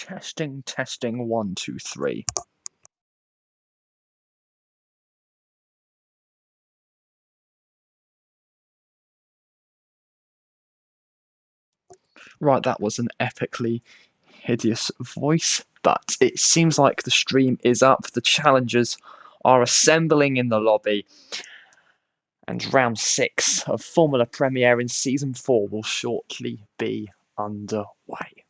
Testing, testing, 1, 2, 3. Right, that was an epically hideous voice, but it seems like the stream is up. The challengers are assembling in the lobby, and round 6 of Formula Premiere in Season 4 will shortly be underway.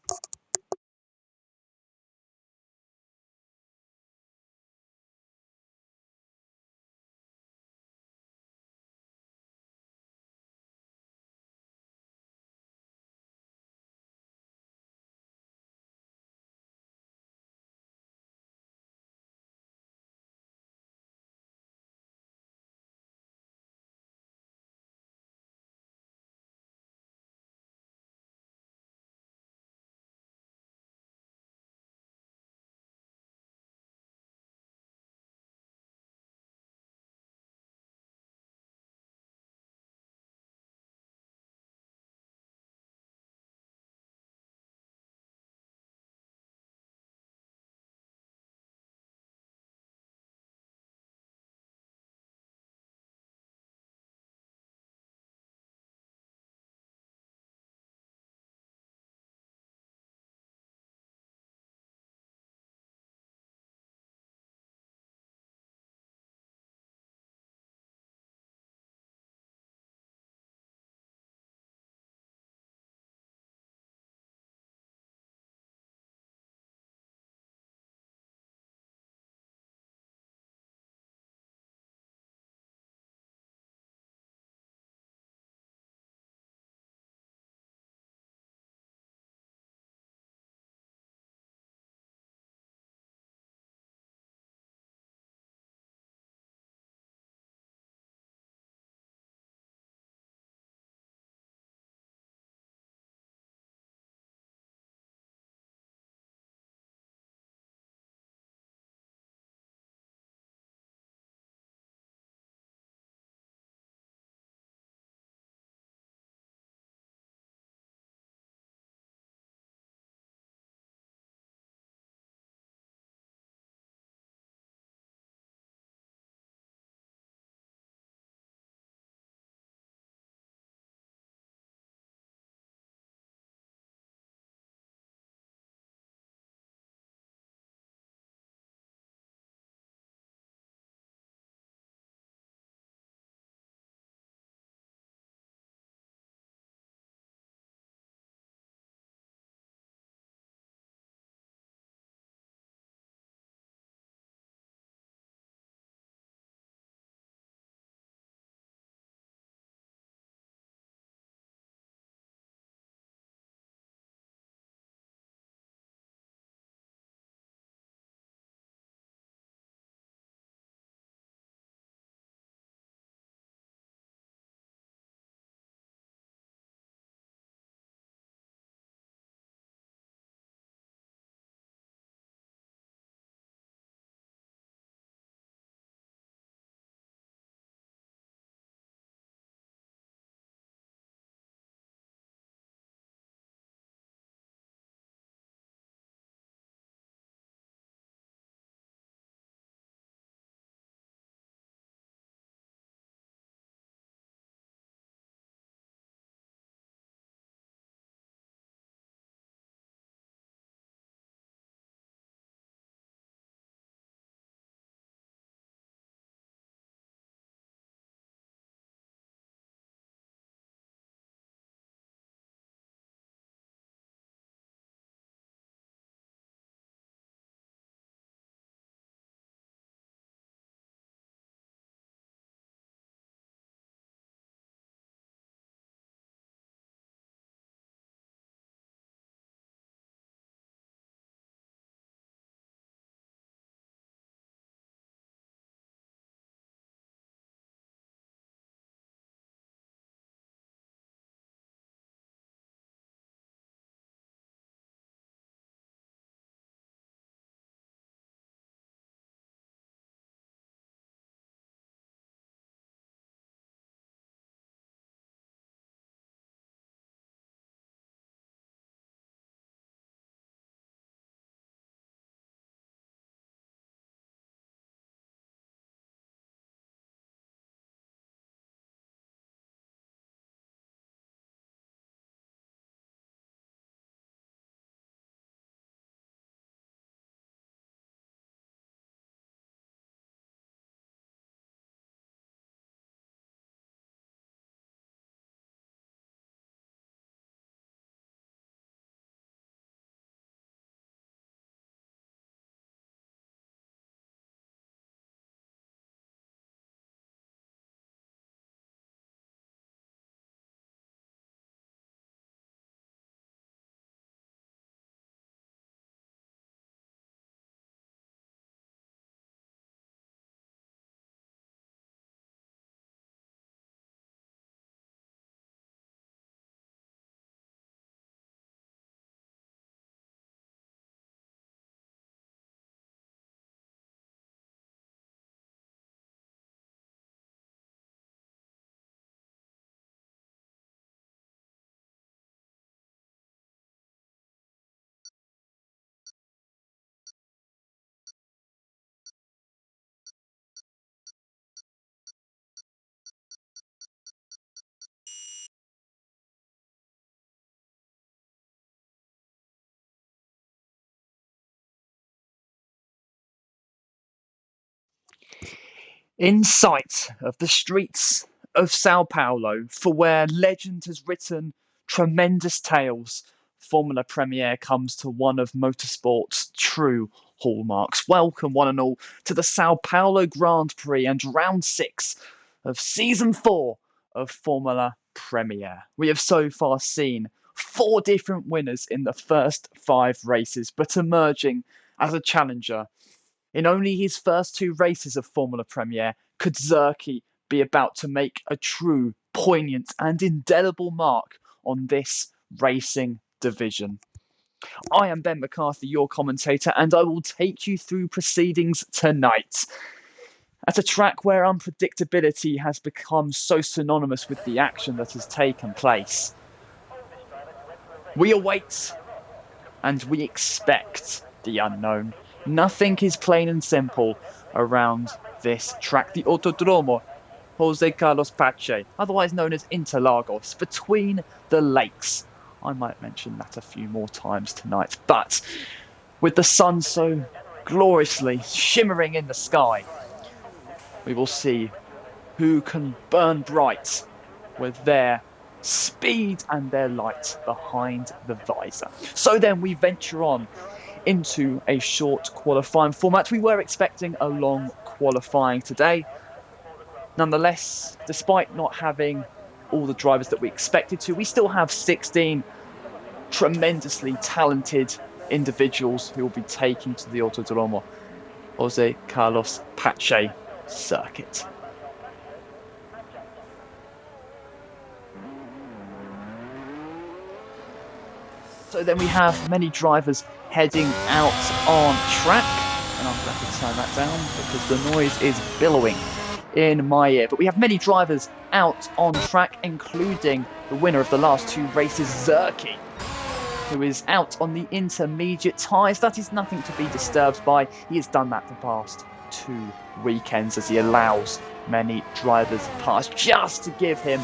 In sight of the streets of Sao Paulo, for where legend has written tremendous tales, Formula Premier comes to one of motorsport's true hallmarks. Welcome, one and all, to the Sao Paulo Grand Prix and round 6 of season 4 of Formula Premier. We have so far seen 4 different winners in the first 5 races, but emerging as a challenger in only his first 2 races of Formula Premier could Zerkyie be about to make a true, poignant, and indelible mark on this racing division. I am Ben McCarthy, your commentator, and I will take you through proceedings tonight. At a track where unpredictability has become so synonymous with the action that has taken place. We await and we expect the unknown. Nothing is plain and simple around this track. The Autodromo Jose Carlos Pache, otherwise known as Interlagos, between the lakes. I might mention that a few more times tonight, but with the sun so gloriously shimmering in the sky, we will see who can burn bright with their speed and their light behind the visor. So then we venture on into a short qualifying format. We were expecting a long qualifying today. Nonetheless, despite not having all the drivers that we expected to, we still have 16 tremendously talented individuals who will be taking to the Autodromo Jose Carlos Pache circuit. So then we have many drivers heading out on track, and I'm going to have to turn that down because the noise is billowing in my ear. But we have many drivers out on track, including the winner of the last 2 races, Zerkyie, who is out on the intermediate tyres. That is nothing to be disturbed by. He has done that the past 2 weekends as he allows many drivers past just to give him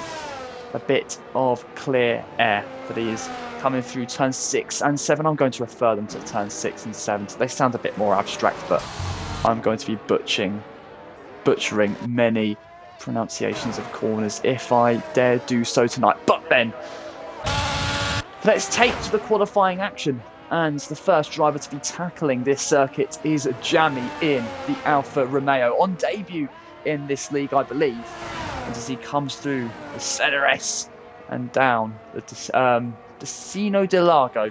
a bit of clear air. But he is coming through turn 6 and 7. I'm going to refer them to turn 6 and 7. So they sound a bit more abstract, but I'm going to be butchering many pronunciations of corners if I dare do so tonight. But then, let's take to the qualifying action. And the first driver to be tackling this circuit is Jamie in the Alfa Romeo, on debut in this league, I believe. And as he comes through the Ceres and down the Destino del Lago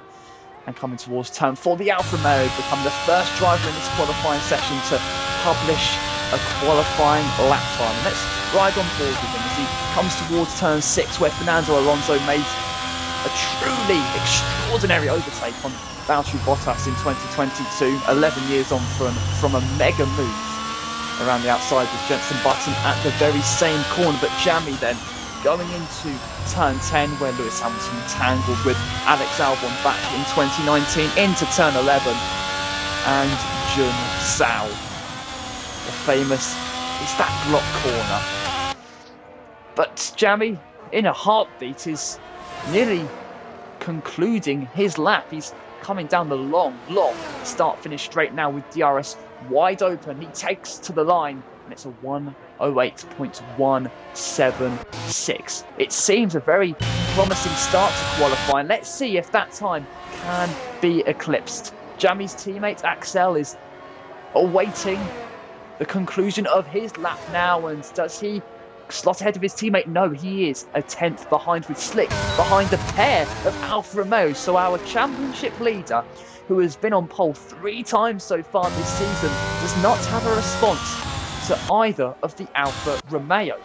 and coming towards turn 4, the Alfa Romeo become the first driver in this qualifying session to publish a qualifying lap time. And let's ride on board with him as he comes towards turn 6, where Fernando Alonso made a truly extraordinary overtake on Valtteri Bottas in 2022, 11 years on from a mega move around the outside with Jenson Button at the very same corner. But Jamie then going into turn 10, where Lewis Hamilton tangled with Alex Albon back in 2019, into turn 11, and Jun Zhao, the famous, is that block corner. But Jamie, in a heartbeat, is nearly concluding his lap. He's coming down the long start-finish straight now with DRS wide open. He takes to the line, and it's a 1:08.176. It seems a very promising start to qualifying. Let's see if that time can be eclipsed. Jamie's teammate Axel is awaiting the conclusion of his lap now, and does he slot ahead of his teammate? No, he is a 10th behind with Slick, behind a pair of Alfa Romeo. So our championship leader, who has been on pole 3 times so far this season, does not have a response to either of the Alfa Romeos.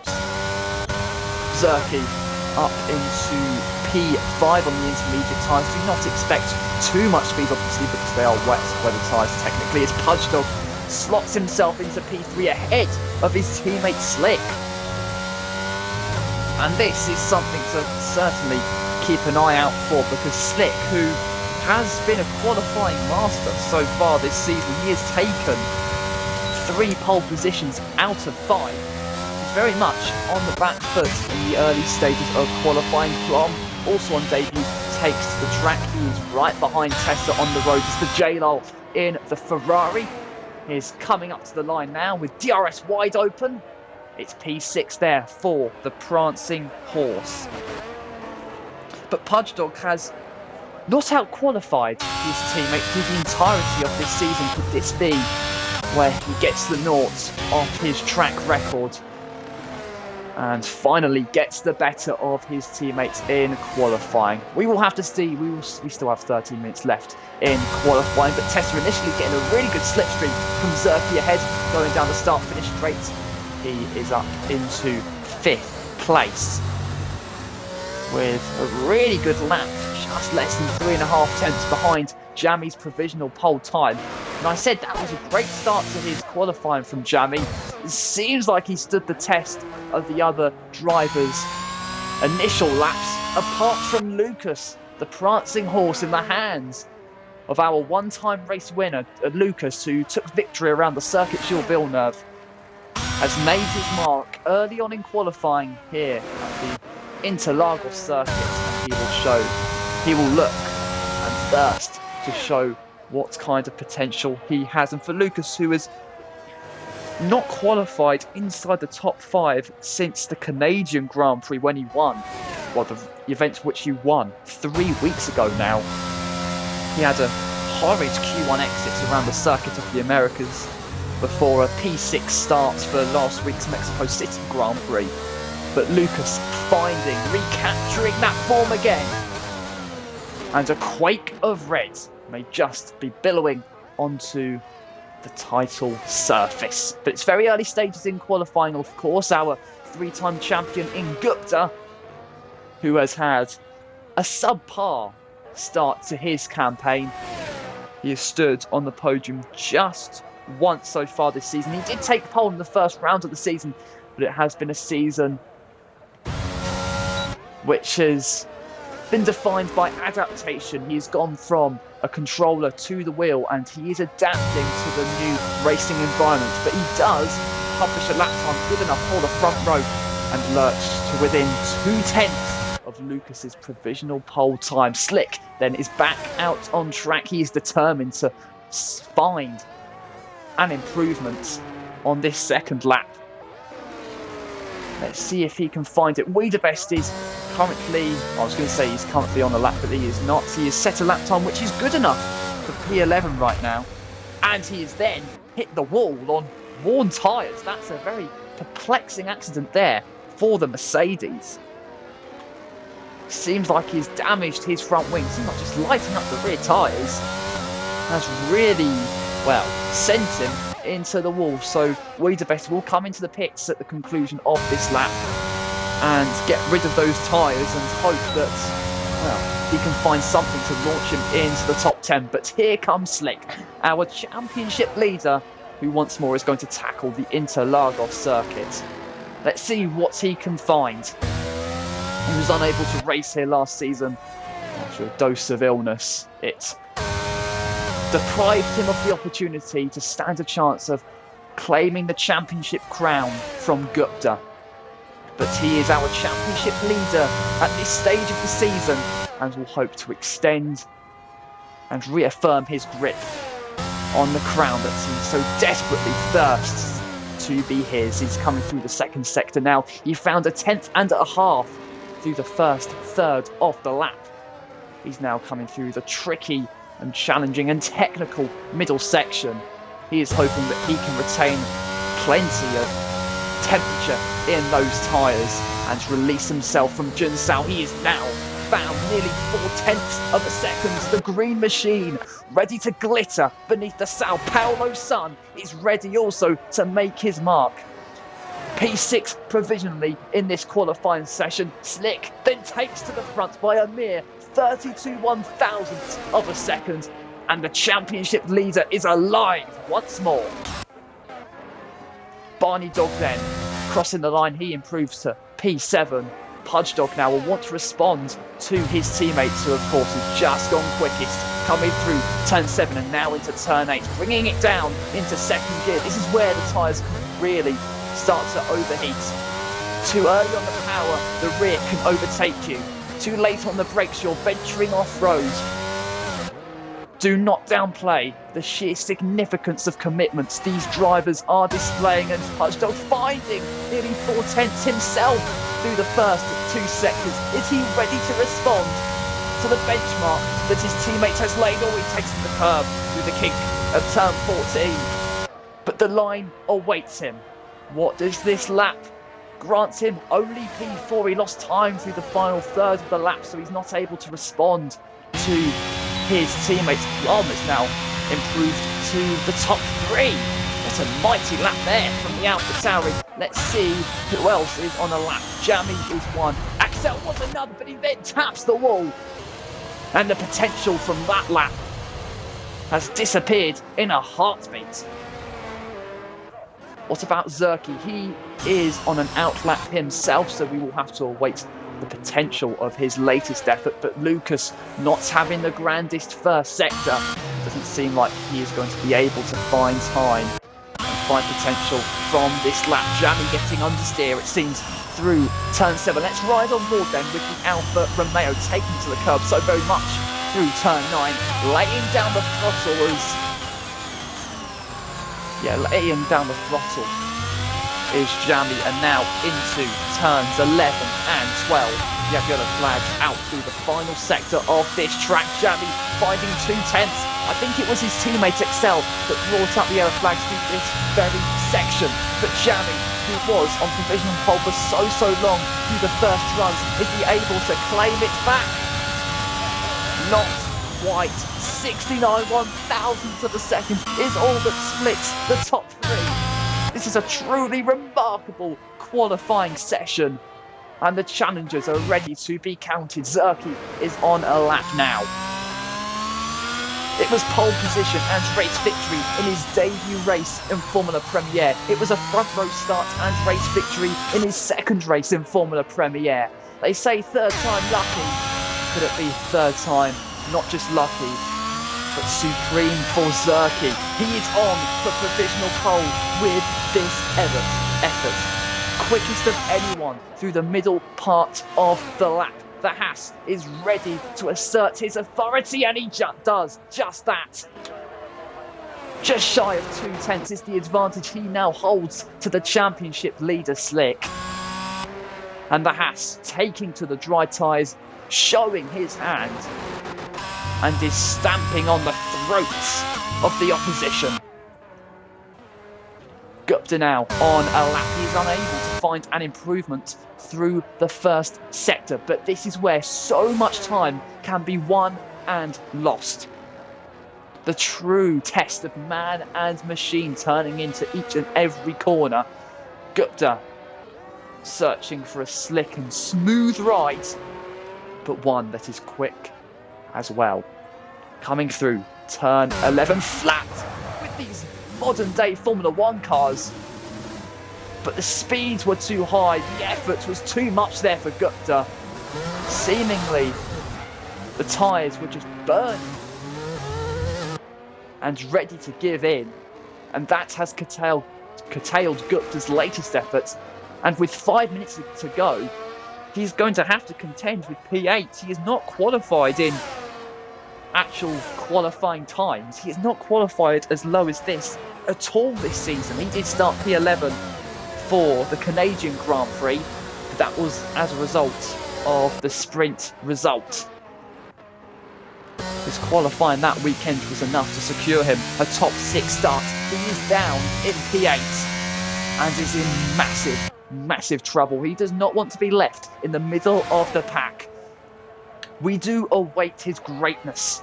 Zerkyie up into P5 on the intermediate tyres. Do not expect too much speed, obviously, because they are wet weather tyres technically, as Pudgedog slots himself into P3 ahead of his teammate Slick. And this is something to certainly keep an eye out for, because Slick, who has been a qualifying master so far this season, he has taken 3 pole positions out of 5. He's very much on the back foot in the early stages of qualifying. Plum, also on debut, takes the track. He is right behind Tessa on the road. It's the J-Lol in the Ferrari. is coming up to the line now with DRS wide open. It's P6 there for the prancing horse. But Pudge Dog has not out-qualified his teammate through the entirety of this season. Could this be where he gets the nought of his track record and finally gets the better of his teammates in qualifying? We will have to see. We still have 13 minutes left in qualifying, but Tessa initially getting a really good slipstream from Zerkyie ahead, going down the start-finish straight. He is up into 5th place with a really good lap, just less than 3.5 tenths behind Jamie's provisional pole time. And I said that was a great start to his qualifying from Jamie. It seems like he stood the test of the other drivers' initial laps, apart from Lucas, the prancing horse in the hands of our one-time race winner, Lucas, who took victory around the Circuit Jules Villeneuve, has made his mark early on in qualifying here at the Interlagos circuit, and he will look and thirst to show what kind of potential he has. And for Lucas, who has not qualified inside the top 5 since the Canadian Grand Prix when he won, well, the event which he won 3 weeks ago now. He had a horrid Q1 exit around the Circuit of the Americas before a P6 start for last week's Mexico City Grand Prix. But Lucas recapturing that form again. And a quake of red may just be billowing onto the title surface. But it's very early stages in qualifying, of course. Our 3-time champion in Gupta, who has had a subpar start to his campaign. He has stood on the podium just once so far this season. He did take pole in the first round of the season, but it has been a season which has been defined by adaptation. He's gone from a controller to the wheel, and he is adapting to the new racing environment. But he does publish a lap time good enough for the front row and lurched to within 2/10 of Lucas's provisional pole time. Slick then is back out on track. He is determined to find an improvement on this second lap. Let's see if he can find it. Wiedebest is currently, I was going to say he's currently on the lap, but he is not. He has set a lap time which is good enough for P11 right now. And he has then hit the wall on worn tyres. That's a very perplexing accident there for the Mercedes. Seems like he's damaged his front wing. Seems like just lighting up the rear tyres has really, well, sent him into the wall. So Wiedebest will come into the pits at the conclusion of this lap and get rid of those tyres and hope that, well, he can find something to launch him into the top 10. But here comes Slick, our championship leader, who once more is going to tackle the Interlagos circuit. Let's see what he can find. He was unable to race here last season after a dose of illness. It deprived him of the opportunity to stand a chance of claiming the championship crown from Gupta. But he is our championship leader at this stage of the season and will hope to extend and reaffirm his grip on the crown that he so desperately thirsts to be his. He's coming through the second sector now. He found a 10th and a half through the first third of the lap. He's now coming through the tricky and challenging and technical middle section. He is hoping that he can retain plenty of temperature in those tyres and release himself from Junsao. He is now found nearly 4/10 of a second. The green machine, ready to glitter beneath the Sao Paulo sun, is ready also to make his mark. P6 provisionally in this qualifying session. Slick then takes to the front by a mere 32 1,000ths of a second, and the championship leader is alive once more. Barney Dog then, crossing the line, he improves to P7. Pudge Dog now will want to respond to his teammates, who of course has just gone quickest, coming through turn 7 and now into turn 8, bringing it down into second gear. This is where the tyres can really start to overheat. Too early on the power, the rear can overtake you. Too late on the brakes, you're venturing off-road. Do not downplay the sheer significance of commitments these drivers are displaying, and Touchdown finding nearly 4/10 himself through the first 2 sectors. Is he ready to respond to the benchmark that his teammate has laid? Or he takes the curb through the kink of turn 14. But the line awaits him. What does this lap grant him? Only P4. He lost time through the final third of the lap, so he's not able to respond to his teammates. Arm is now improved to the top 3. What a mighty lap there from the AlphaTauri. Let's see who else is on a lap. Jamie is one. Axel was another, but he then taps the wall. And the potential from that lap has disappeared in a heartbeat. What about Zerkyie? He is on an outlap himself, so we will have to await the potential of his latest effort. But Lucas not having the grandest first sector, doesn't seem like he is going to be able to find time and find potential from this lap. Jamie getting understeer, it seems, through turn 7. Let's ride on board then with the Alfa Romeo taking to the curb so very much through turn 9, laying down the throttle laying down the throttle is Jamie, and now into turns 11 and 12. Yellow flags out through the final sector of this track. Jamie finding 2/10. I think it was his teammate Excel that brought up the yellow flags through this very section. But Jamie, who was on provisional pole for so long through the first runs, is he able to claim it back? Not quite. 69 1,000ths of a second is all that splits the top 3. This is a truly remarkable qualifying session, and the challengers are ready to be counted. Zerkyie is on a lap now. It was pole position and race victory in his debut race in Formula Premiere. It was a front row start and race victory in his second race in Formula Premiere. They say third time lucky. Could it be third time not just lucky, but supreme for Zerkyie? He is on the provisional pole with this effort. Quickest of anyone through the middle part of the lap. The Haas is ready to assert his authority, and he does just that. Just shy of 2/10 is the advantage he now holds to the championship leader Slick. And the Haas taking to the dry tyres, showing his hand, and is stamping on the throats of the opposition. Gupta now on a lap. He is unable to find an improvement through the first sector, but this is where so much time can be won and lost. The true test of man and machine turning into each and every corner. Gupta searching for a slick and smooth ride, but one that is quick as well. Coming through turn 11 flat with these modern day Formula 1 cars. But the speeds were too high, the effort was too much there for Gupta. Seemingly, the tyres were just burning and ready to give in. And that has curtailed Gupta's latest efforts. And with 5 minutes to go, he's going to have to contend with P8. He is not qualified in actual qualifying times. He is not qualified as low as this at all this season. He did start P11 for the Canadian Grand Prix, but that was as a result of the sprint result. His qualifying that weekend was enough to secure him a top 6 start. He is down in P8 and is in massive trouble. He does not want to be left in the middle of the pack. We do await his greatness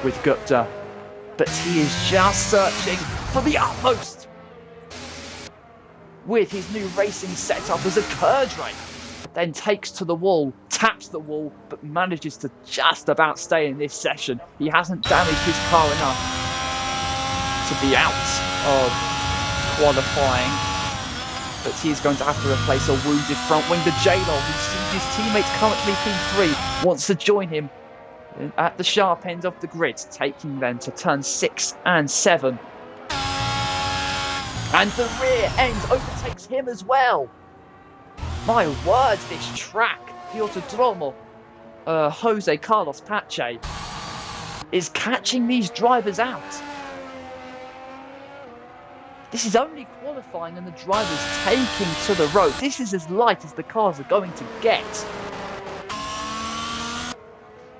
with Gupta, but he is just searching for the utmost with his new racing setup as a Kerdre. Then takes to the wall, taps the wall, but manages to just about stay in this session. He hasn't damaged his car enough to be out of qualifying, but he's going to have to replace a wounded front wing. The J-Lo, who sees his teammates currently P3, wants to join him at the sharp end of the grid, taking them to turn 6 and 7. And the rear end overtakes him as well. My word, this track, the Autodromo Jose Carlos Pache. is catching these drivers out. This is only qualifying and the drivers taking to the road. This is as light as the cars are going to get.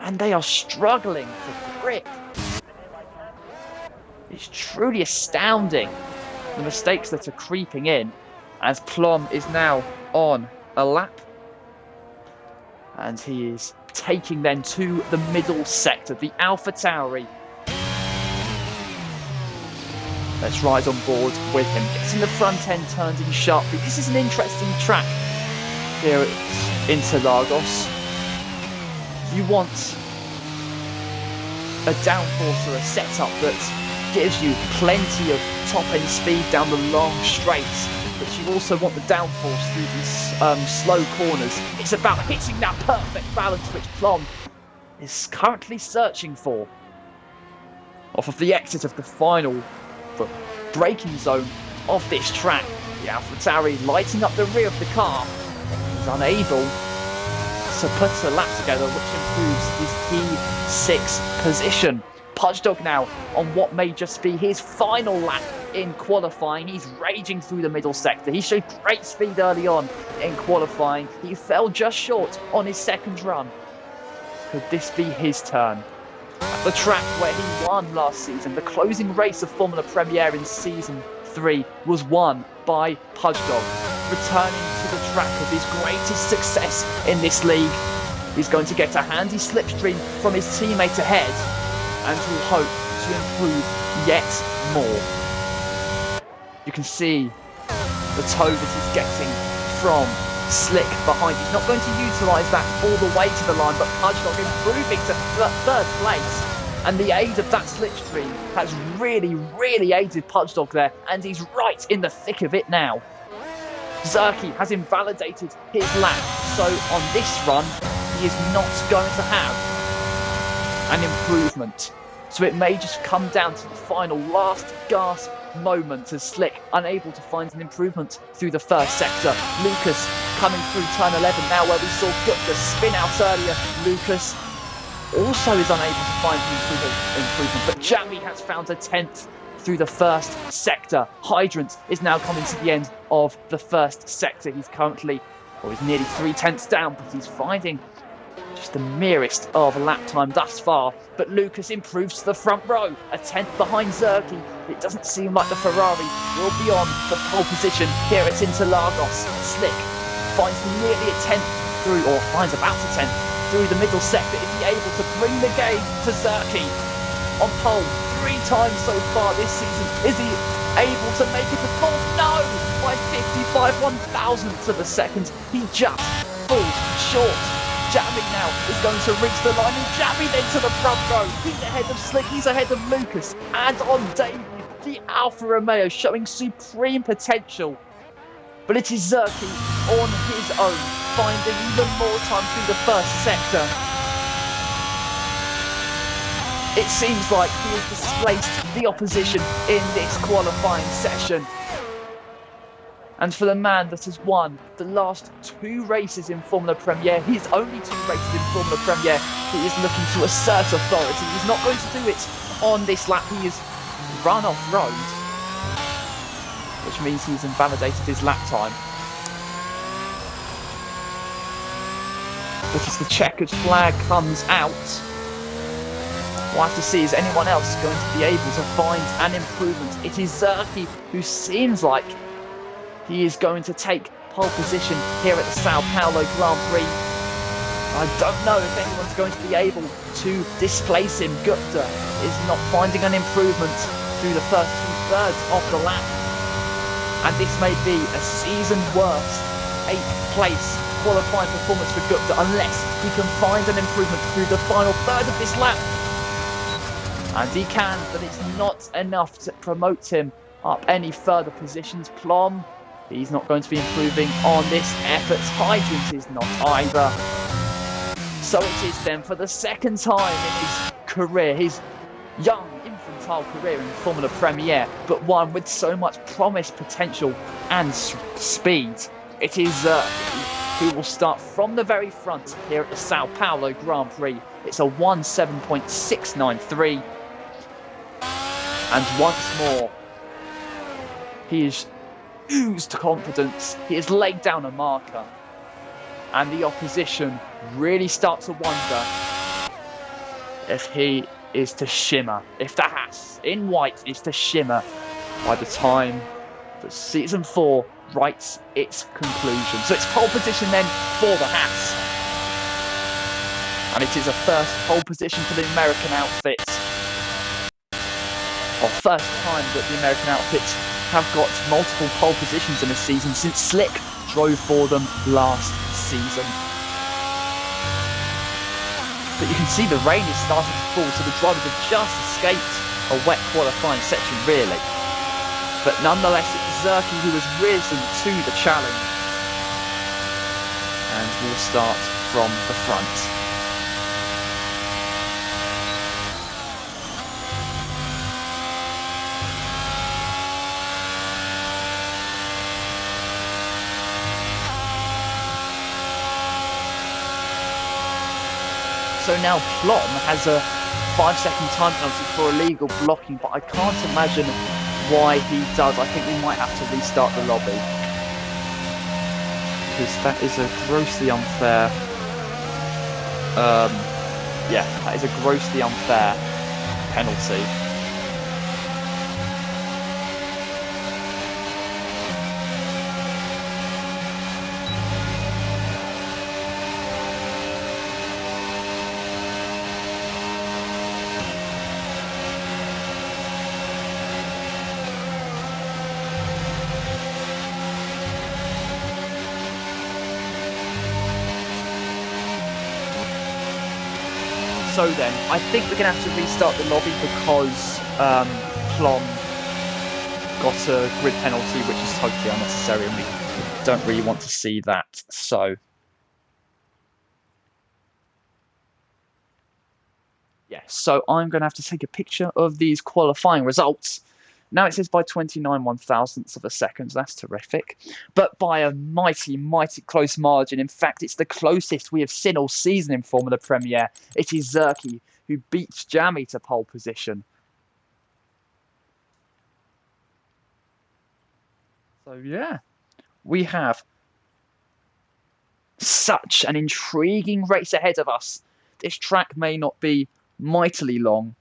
And they are struggling for grip. It's truly astounding, the mistakes that are creeping in, as Plom is now on a lap. And he is taking then to the middle sector, the AlphaTauri. Let's ride on board with him. Gets in the front end, turns in sharply. This is an interesting track here at Interlagos. You want a downforce or a setup that gives you plenty of top-end speed down the long straights, but you also want the downforce through these slow corners. It's about hitting that perfect balance which Plom is currently searching for. Off of the exit of the final braking zone of this track, the AlphaTauri lighting up the rear of the car. He's unable to put a lap together, which improves his P6 position. Pudgedog now on what may just be his final lap in qualifying. He's raging through the middle sector. He showed great speed early on in qualifying. He fell just short on his second run. Could this be his turn? At the track where he won last season, the closing race of Formula Premiere in Season 3 was won by Pudgedog. Returning to the track of his greatest success in this league, he's going to get a handy slipstream from his teammate ahead and will hope to improve yet more. You can see the toe that he's getting from Slick behind. He's not going to utilise that all the way to the line, but Pudgedog improving to third place. And the aid of that slipstream has really aided Pudgedog there, and he's right in the thick of it now. Zerkyie has invalidated his lap, so on this run, he is not going to have an improvement. So it may just come down to the final last gasp moment as Slick unable to find an improvement through the first sector. Lucas coming through turn 11 now, where we saw Gupta spin out earlier. Lucas also is unable to find an improvement, but Jamie has found a 10th through the first sector. Hydrant is now coming to the end of the first sector. He's currently, he's nearly 3/10 down, but he's finding just the merest of a lap time thus far. But Lucas improves to the front row, a 10th behind Zerkyie. It doesn't seem like the Ferrari will be on the pole position here at Interlagos. Slick finds nearly a 10th through, or finds about a 10th through the middle sector. Is he able to bring the game to Zerkyie on pole 3 times so far this season? Is he able to make it to pole? No! By 55/1000ths of a second, he just falls short. Jamie now is going to reach the line, and Jamie then to the front row. He's ahead of Slick, he's ahead of Lucas, and on debut, the Alfa Romeo showing supreme potential. But it is Zerkyie on his own, finding even more time through the first sector. It seems like he has displaced the opposition in this qualifying session. And for the man that has won the last 2 races in Formula Premiere, his only 2 races in Formula Premiere, he is looking to assert authority. He's not going to do it on this lap. He is run off road, which means he's invalidated his lap time. But as the checkered flag comes out, we'll have to see, is anyone else going to be able to find an improvement? It is Zerkyie who seems like he is going to take pole position here at the Sao Paulo Grand Prix. I don't know if anyone's going to be able to displace him. Gupta is not finding an improvement through the first 2/3 of the lap. And this may be a season worst 8th place qualifying performance for Gupta, unless he can find an improvement through the final third of this lap. And he can, but it's not enough to promote him up any further positions. Plom, he's not going to be improving on this effort. Hydrant is not either. So it is then, for the second time in his career, his young infantile career in Formula Premiere, but one with so much promise, potential and speed. It is Zerkyie who will start from the very front here at the Sao Paulo Grand Prix. It's a 1:7.693. And once more, he has oozed confidence. He has laid down a marker. And the opposition really start to wonder if he is to shimmer, if the Haas in white is to shimmer by the time that season 4 writes its conclusion. So it's pole position then for the Haas. And it is a first pole position for the American outfits. Or first time that the American outfits have got multiple pole positions in a season since Slick drove for them last season. But you can see the rain is starting to fall, so the drivers have just escaped a wet qualifying section, really. But nonetheless, it's Zerkyie who has risen to the challenge and will start from the front. So now Plom has a 5-second time penalty for illegal blocking, but I can't imagine why he does. I think we might have to restart the lobby, because that is a grossly unfair. Yeah, that is a grossly unfair penalty. So then, I think we're going to have to restart the lobby because Plom got a grid penalty, which is totally unnecessary, and we don't really want to see that. So, yeah, so I'm going to have to take a picture of these qualifying results. Now it says by 29/1000ths of a second, that's terrific. But by a mighty, mighty close margin. In fact, it's the closest we have seen all season in Formula Premier. It is Zerkyie who beats Jamie to pole position. So yeah, we have such an intriguing race ahead of us. This track may not be mightily long,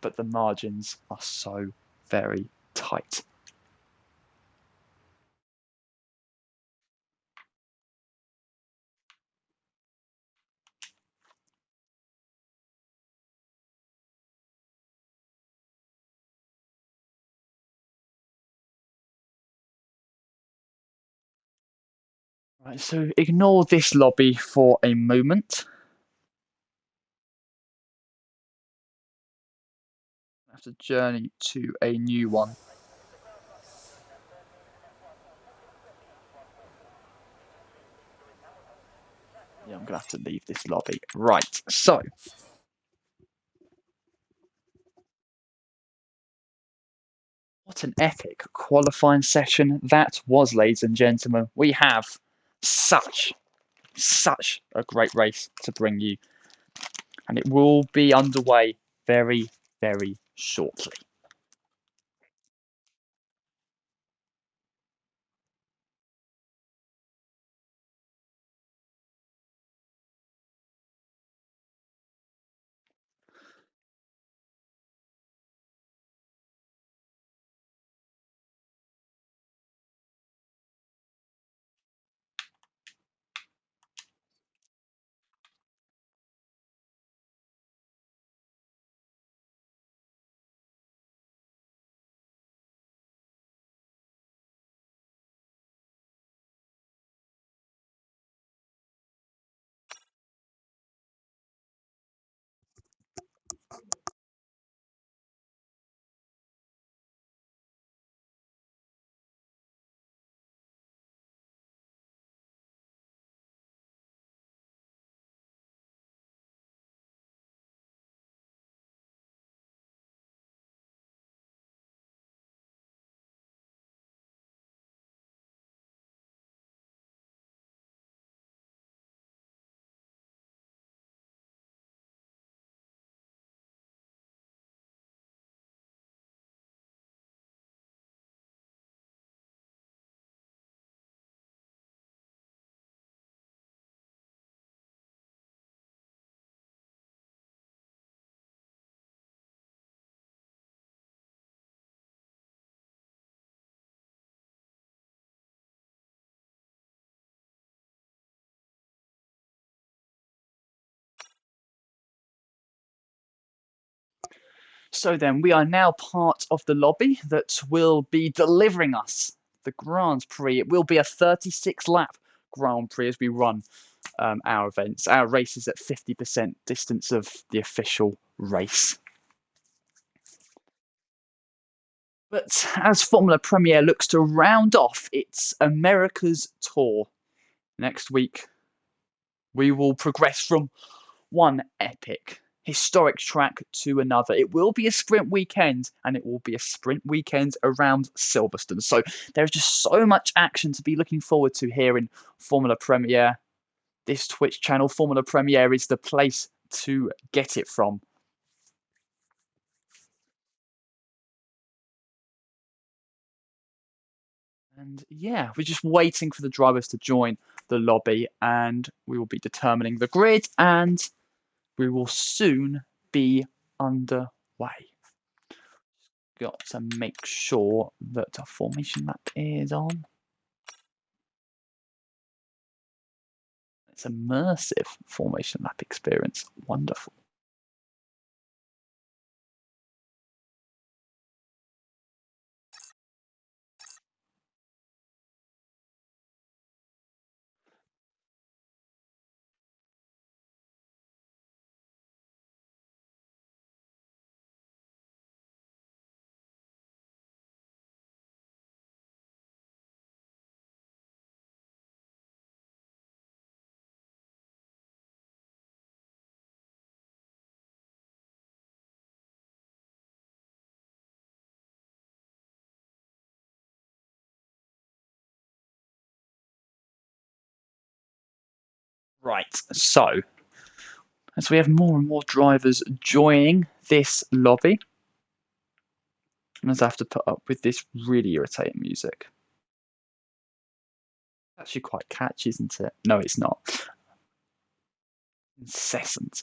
but the margins are so very tight. Right, so ignore this lobby for a moment. I have to journey to a new one. Yeah, I'm going to have to leave this lobby. Right, so. What an epic qualifying session that was, ladies and gentlemen. We have such a great race to bring you. And it will be underway very, very shortly. So then we are now part of the lobby that will be delivering us the Grand Prix. It will be a 36 lap Grand Prix as we run our events. Our race is at 50% distance of the official race. But as Formula Premier looks to round off its America's tour next week, we will progress from one epic, historic track to another. It will be a sprint weekend, and it will be a sprint weekend around Silverstone. So there's just so much action to be looking forward to here in Formula Premier. This Twitch channel, Formula Premier, is the place to get it from. And yeah, we're just waiting for the drivers to join the lobby, and we will be determining the grid, and we will soon be underway. Got to make sure that our formation map is on. It's immersive formation map experience. Wonderful. Right, so as we have more and more drivers joining this lobby, and as I have to put up with this really irritating music. Actually quite catchy, isn't it? No, it's not. Incessant.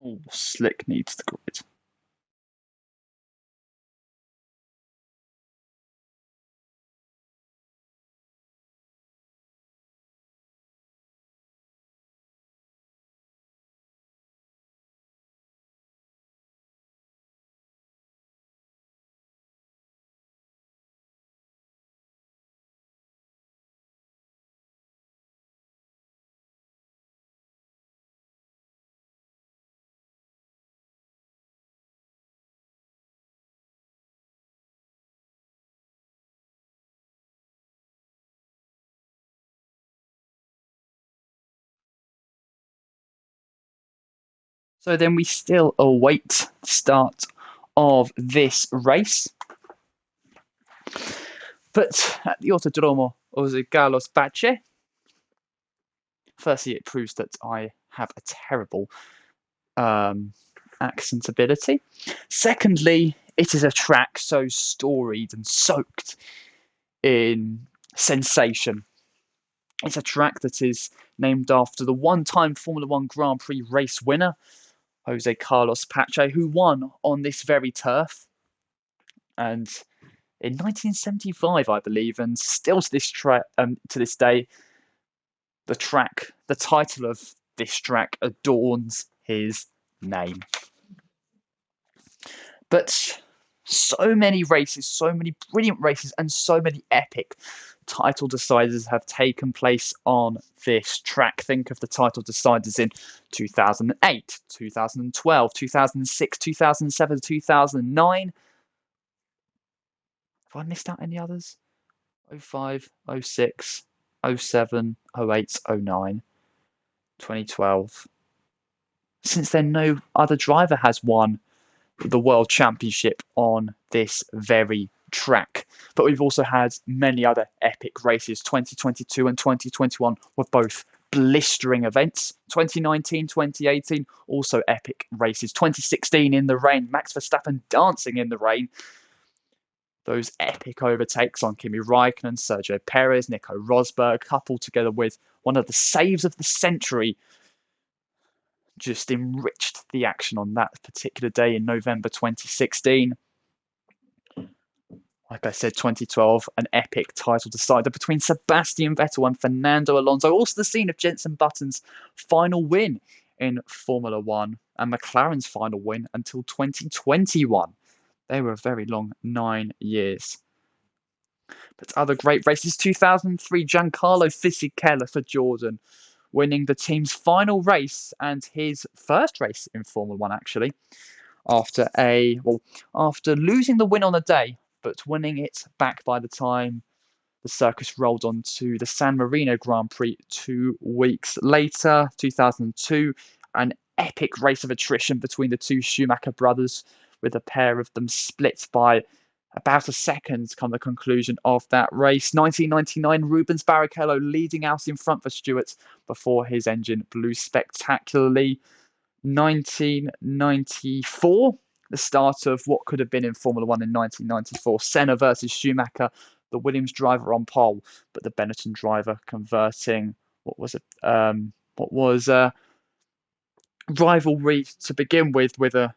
Oh, Slick needs the grid. So then we still await the start of this race. But at the Autodromo Jose Carlos Pache, firstly, it proves that I have a terrible accent ability. Secondly, it is a track so storied and soaked in sensation. It's a track that is named after the one-time Formula One Grand Prix race winner, Jose Carlos Pache, who won on this very turf. And in 1975, I believe, and still to this day, the title of this track adorns his name. But so many races, so many brilliant races, and so many epic title deciders have taken place on this track. Think of the title deciders in 2008, 2012, 2006, 2007, 2009. Have I missed out any others? 05, 06, 07, 08, 09, 2012. Since then, no other driver has won the World Championship on this very track. But we've also had many other epic races. 2022 and 2021 were both blistering events. 2019, 2018, also epic races. 2016 in the rain, Max Verstappen dancing in the rain. Those epic overtakes on Kimi Raikkonen, Sergio Perez, Nico Rosberg, coupled together with one of the saves of the century, just enriched the action on that particular day in November 2016. Like I said, 2012, an epic title decider between Sebastian Vettel and Fernando Alonso. Also the scene of Jenson Button's final win in Formula One and McLaren's final win until 2021. They were a very long 9 years. But other great races, 2003, Giancarlo Fisichella for Jordan, winning the team's final race and his first race in Formula One, actually, after losing the win on the day, but winning it back by the time the circus rolled on to the San Marino Grand Prix 2 weeks later, 2002, an epic race of attrition between the two Schumacher brothers, with a pair of them split by about a second come the conclusion of that race. 1999, Rubens Barrichello leading out in front for Stewart before his engine blew spectacularly. 1994, the start of what could have been in Formula One in 1994. Senna versus Schumacher, the Williams driver on pole, but the Benetton driver converting what was a rivalry to begin with a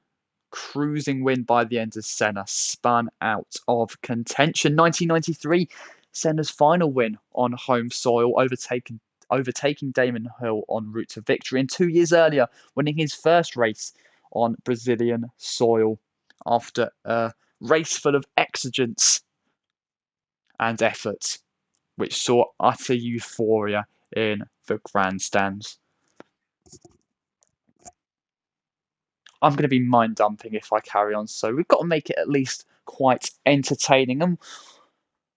cruising win by the end as Senna spun out of contention. 1993, Senna's final win on home soil, overtaking Damon Hill en route to victory, and 2 years earlier, winning his first race on Brazilian soil after a race full of exigence and effort, which saw utter euphoria in the grandstands. I'm going to be mind dumping if I carry on, so we've got to make it at least quite entertaining. And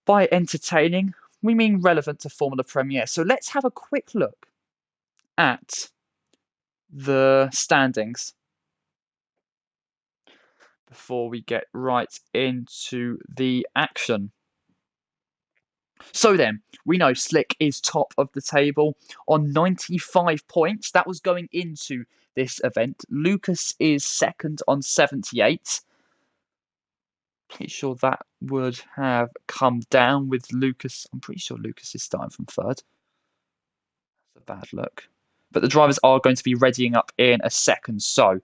by entertaining, we mean relevant to Formula Premier. So let's have a quick look at the standings before we get right into the action. So then, we know Slick is top of the table on 95 points. That was going into this event. Lucas is second on 78. Pretty sure that would have come down with Lucas. I'm pretty sure Lucas is starting from third. That's a bad look. But the drivers are going to be readying up in a second. So,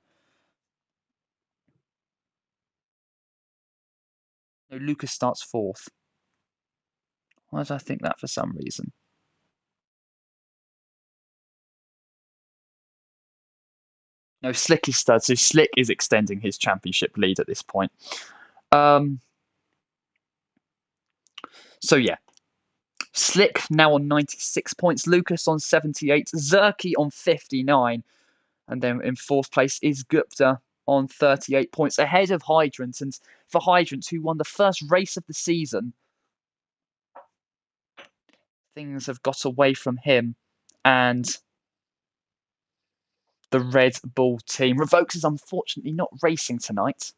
no, Lucas starts fourth. Why did I think that for some reason? No, Slick is third. So Slick is extending his championship lead at this point. So yeah, Slick now on 96 points, Lucas on 78, Zerkyie on 59, and then in fourth place is Gupta on 38 points, ahead of Hydrant. And for Hydrant, who won the first race of the season, things have got away from him and the Red Bull team. Revokes is unfortunately not racing tonight.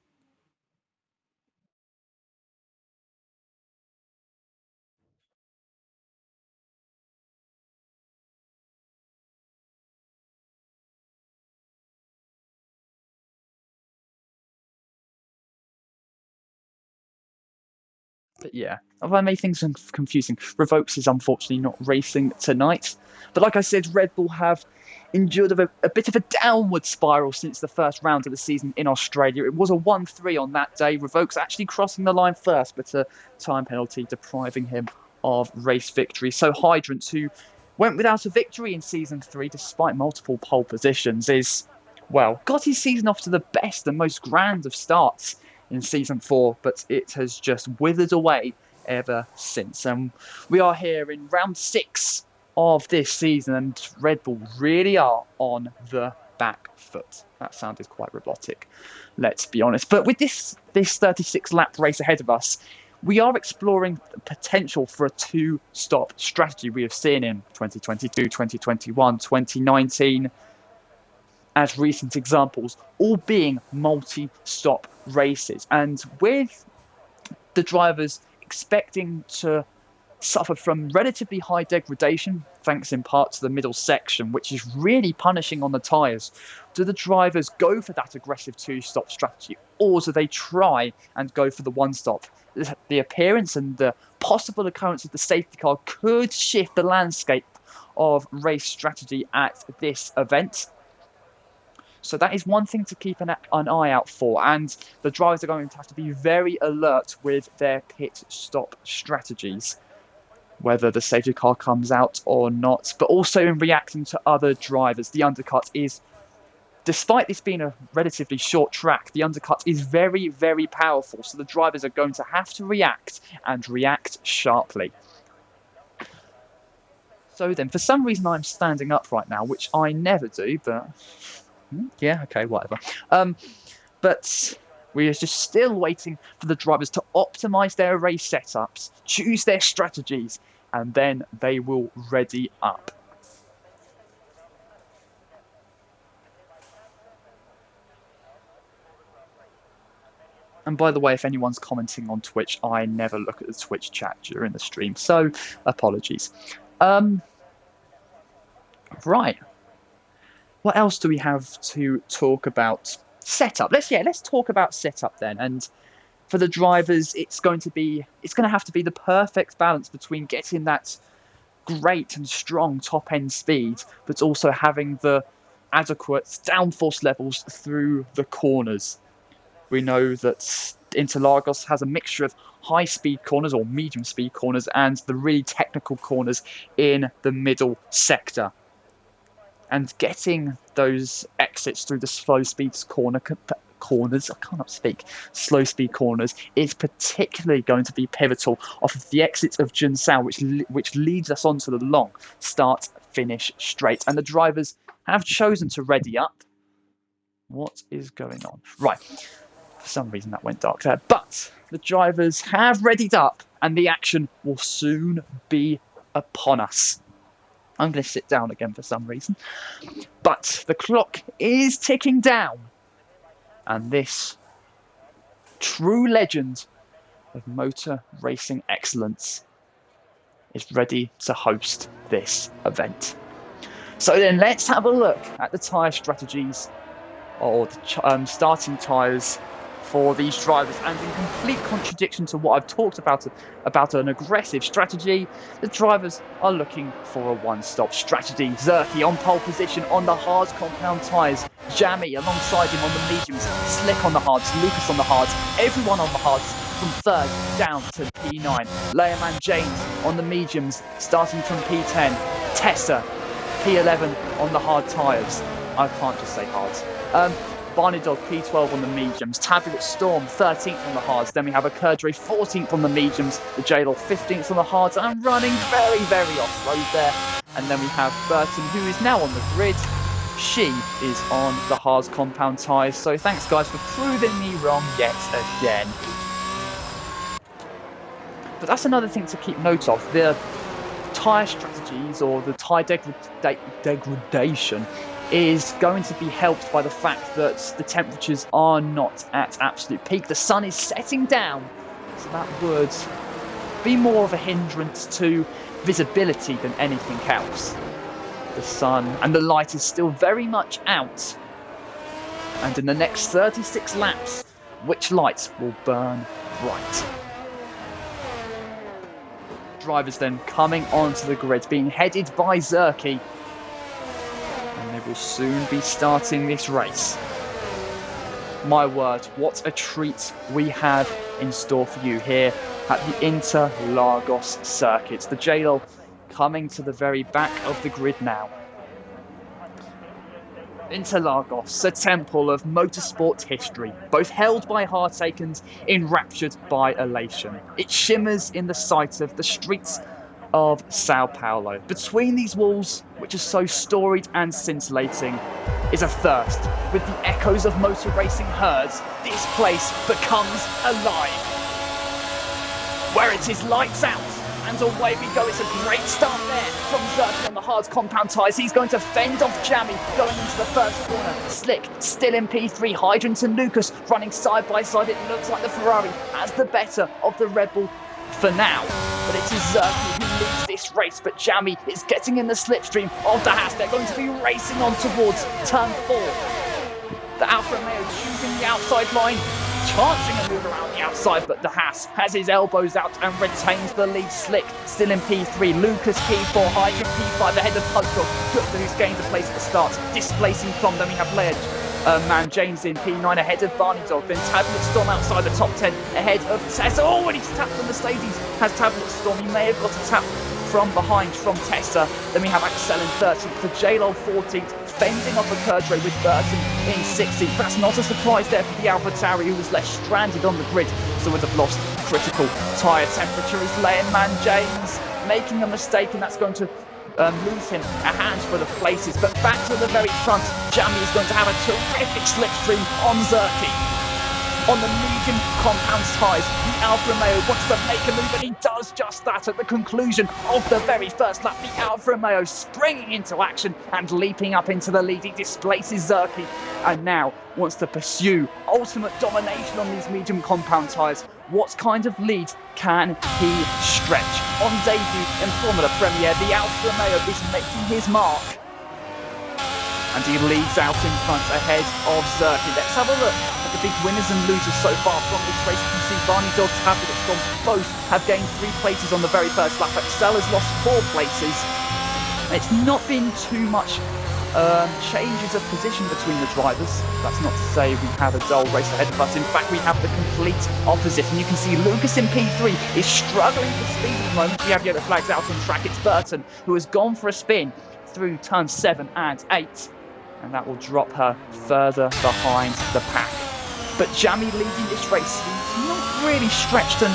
But yeah, have I made things confusing? Revokes is unfortunately not racing tonight. But like I said, Red Bull have endured a bit of a downward spiral since the first round of the season in Australia. It was a 1-3 on that day. Revokes actually crossing the line first, but a time penalty depriving him of race victory. So Hydrant, who went without a victory in Season 3 despite multiple pole positions, got his season off to the best and most grand of starts in Season 4, but it has just withered away ever since. And we are here in round 6 of this season, and Red Bull really are on the back foot. That sounded quite robotic, let's be honest. But with this 36-lap race ahead of us, we are exploring the potential for a two-stop strategy we have seen in 2022, 2021, 2019, as recent examples, all being multi-stop races. And with the drivers expecting to suffer from relatively high degradation, thanks in part to the middle section, which is really punishing on the tyres, do the drivers go for that aggressive two-stop strategy, or do they try and go for the one-stop? The appearance and the possible occurrence of the safety car could shift the landscape of race strategy at this event. So that is one thing to keep an eye out for, and the drivers are going to have to be very alert with their pit stop strategies, whether the safety car comes out or not, but also in reacting to other drivers. The undercut is, despite this being a relatively short track, the undercut is very, very powerful, so the drivers are going to have to react, and react sharply. So then, for some reason I'm standing up right now, which I never do, but yeah, okay, whatever. But we are just still waiting for the drivers to optimise their race setups, choose their strategies, and then they will ready up. And by the way, if anyone's commenting on Twitch, I never look at the Twitch chat during the stream, so apologies. Right. What else do we have to talk about? Setup. Let's talk about setup then. And for the drivers, it's going to have to be the perfect balance between getting that great and strong top end speed, but also having the adequate downforce levels through the corners. We know that Interlagos has a mixture of high speed corners or medium speed corners and the really technical corners in the middle sector. And getting those exits through the slow speed corners, I cannot speak, slow speed corners, is particularly going to be pivotal off of the exit of Junsao, which leads us onto the long start-finish straight. And the drivers have chosen to ready up. What is going on? Right. For some reason that went dark there. But the drivers have readied up, and the action will soon be upon us. I'm going to sit down again for some reason. But the clock is ticking down. And this true legend of motor racing excellence is ready to host this event. So then let's have a look at the tyre strategies, or the starting tyres for these drivers. And in complete contradiction to what I've talked about an aggressive strategy, the drivers are looking for a one-stop strategy. Zerkyie on pole position on the Haas compound tyres, Jamie alongside him on the mediums, Slick on the hards, Lucas on the hards, everyone on the hards from third down to P9. Leierman James on the mediums starting from P10, Tessa P11 on the hard tyres. I can't just say hards. Barney Dog P12 on the mediums, Tabulet Storm 13th on the hards, then we have a Kerdre 14th on the mediums, the J-Law 15th on the hards, and running very, very off-road there. And then we have Burton, who is now on the grid. She is on the Haas compound tyres, so thanks guys for proving me wrong yet again. But that's another thing to keep note of, the tyre strategies, or the tyre degradation, is going to be helped by the fact that the temperatures are not at absolute peak. The sun is setting down, so that would be more of a hindrance to visibility than anything else. The sun and the light is still very much out, and in the next 36 laps, which lights will burn bright? Drivers then coming onto the grid, being headed by Zerkyie. And they will soon be starting this race. My word, what a treat we have in store for you here at the Interlagos circuit. The J-Lo coming to the very back of the grid now. Interlagos, a temple of motorsport history, both held by heartache and enraptured by elation. It shimmers in the sight of the streets of Sao Paulo. Between these walls, which are so storied and scintillating, is a thirst. With the echoes of motor racing heard, this place becomes alive. Where it is lights out, and away we go. It's a great start there from Zerkyie on the hard compound tyres. He's going to fend off Jamie going into the first corner. Slick still in P3. Hydrant and Lucas running side by side. It looks like the Ferrari has the better of the Red Bull for now. But it is Zerkyie who leads this race. But Jamie is getting in the slipstream of the Haas. They're going to be racing on towards turn 4. The Alfa Romeo choosing the outside line, chancing a move around the outside, but the Haas has his elbows out and retains the lead. Slick still in P3, Lucas P4, Hydrant P5 ahead of Puzzle, who's gained a place at the start, displacing from them. We have man James in P9 ahead of Barney Dog. Then Tablet Storm outside the top 10 ahead of Tessa. Oh, and he's tapped from Mercedes. Has Tablet Storm. He may have got a tap from behind from Tessa. Then we have Axel in 13th, for JLOL 14th, fending off a Kerdre with Burton in 16th. That's not a surprise there for the AlphaTauri, who was left stranded on the grid, so would have lost critical tyre temperature. Is Man James making a mistake, and that's going to lose him a handful of places. But back to the very front, Jamie is going to have a terrific slipstream on Zerkyie. On the medium compound tyres, the Alfa Romeo wants to make a move, and he does just that at the conclusion of the very first lap. The Alfa Romeo springing into action and leaping up into the lead. He displaces Zerkyie and now wants to pursue ultimate domination on these medium compound tyres. What kind of lead can he stretch? On debut in Formula Premier, the Alfa Romeo is making his mark, and he leads out in front ahead of Zerkyie. Let's have a look at the big winners and losers so far from this race. You can see Barney Dog, Tablet Storm both have gained 3 places on the very first lap. Excel has lost 4 places. It's not been too much changes of position between the drivers. That's not to say we have a dull race ahead of us. In fact, we have the complete opposite. And you can see Lucas in P3 is struggling for speed at the moment. We have yellow flags out on track. It's Burton who has gone for a spin through turns 7 and 8. And that will drop her further behind the pack. But Jamie leading this race, he's not really stretched a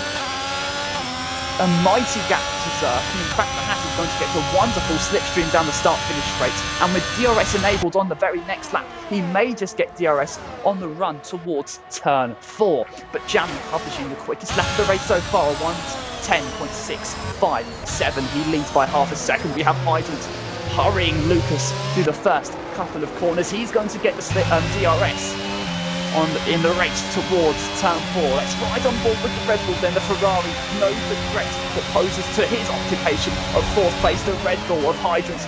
mighty gap to Zerkyie. In fact, the Haas is going to get a wonderful slipstream down the start-finish straight. And with DRS enabled on the very next lap, he may just get DRS on the run towards turn 4. But Jamie publishing the quickest lap of the race so far, 1:10.657. He leads by half a second. We have Hydrant hurrying Lucas through the first couple of corners. He's going to get the DRS in the race towards turn 4. Let's ride on board with the Red Bull. Then the Ferrari knows the threat that poses to his occupation of 4th place. The Red Bull of Hydrant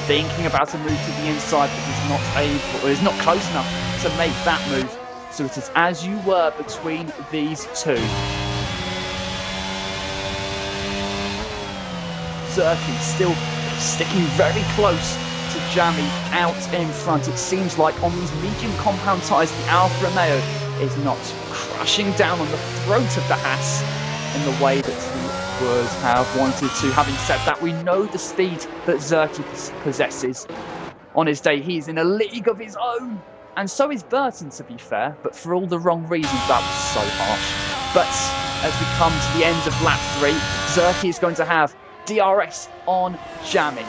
thinking about a move to the inside, but is not close enough to make that move. So it is as you were between these two. Zerkyie still sticking very close to Jamie out in front. It seems like on these medium compound tyres, the Alfa Romeo is not crushing down on the throat of the Haas in the way that he would have wanted to. Having said that, we know the speed that Zerkyie possesses. On his day, he's in a league of his own. And so is Burton, to be fair, but for all the wrong reasons. That was so harsh. But as we come to the end of lap 3, Zerkyie is going to have DRS on Jamie.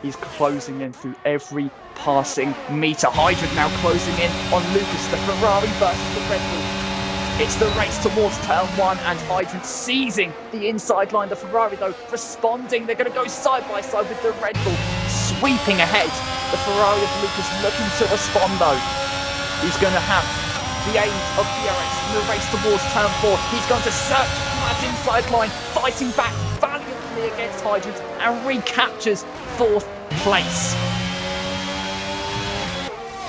He's closing in through every passing meter. Hydrant now closing in on Lucas, the Ferrari versus the Red Bull. It's the race towards turn 1, and Hydrant seizing the inside line. The Ferrari, though, responding. They're going to go side by side with the Red Bull sweeping ahead. The Ferrari of Lucas looking to respond, though. He's going to have the aid of DRS in the race towards turn 4. He's going to search that inside line, fighting back valiantly against Hydrant, and recaptures 4th place.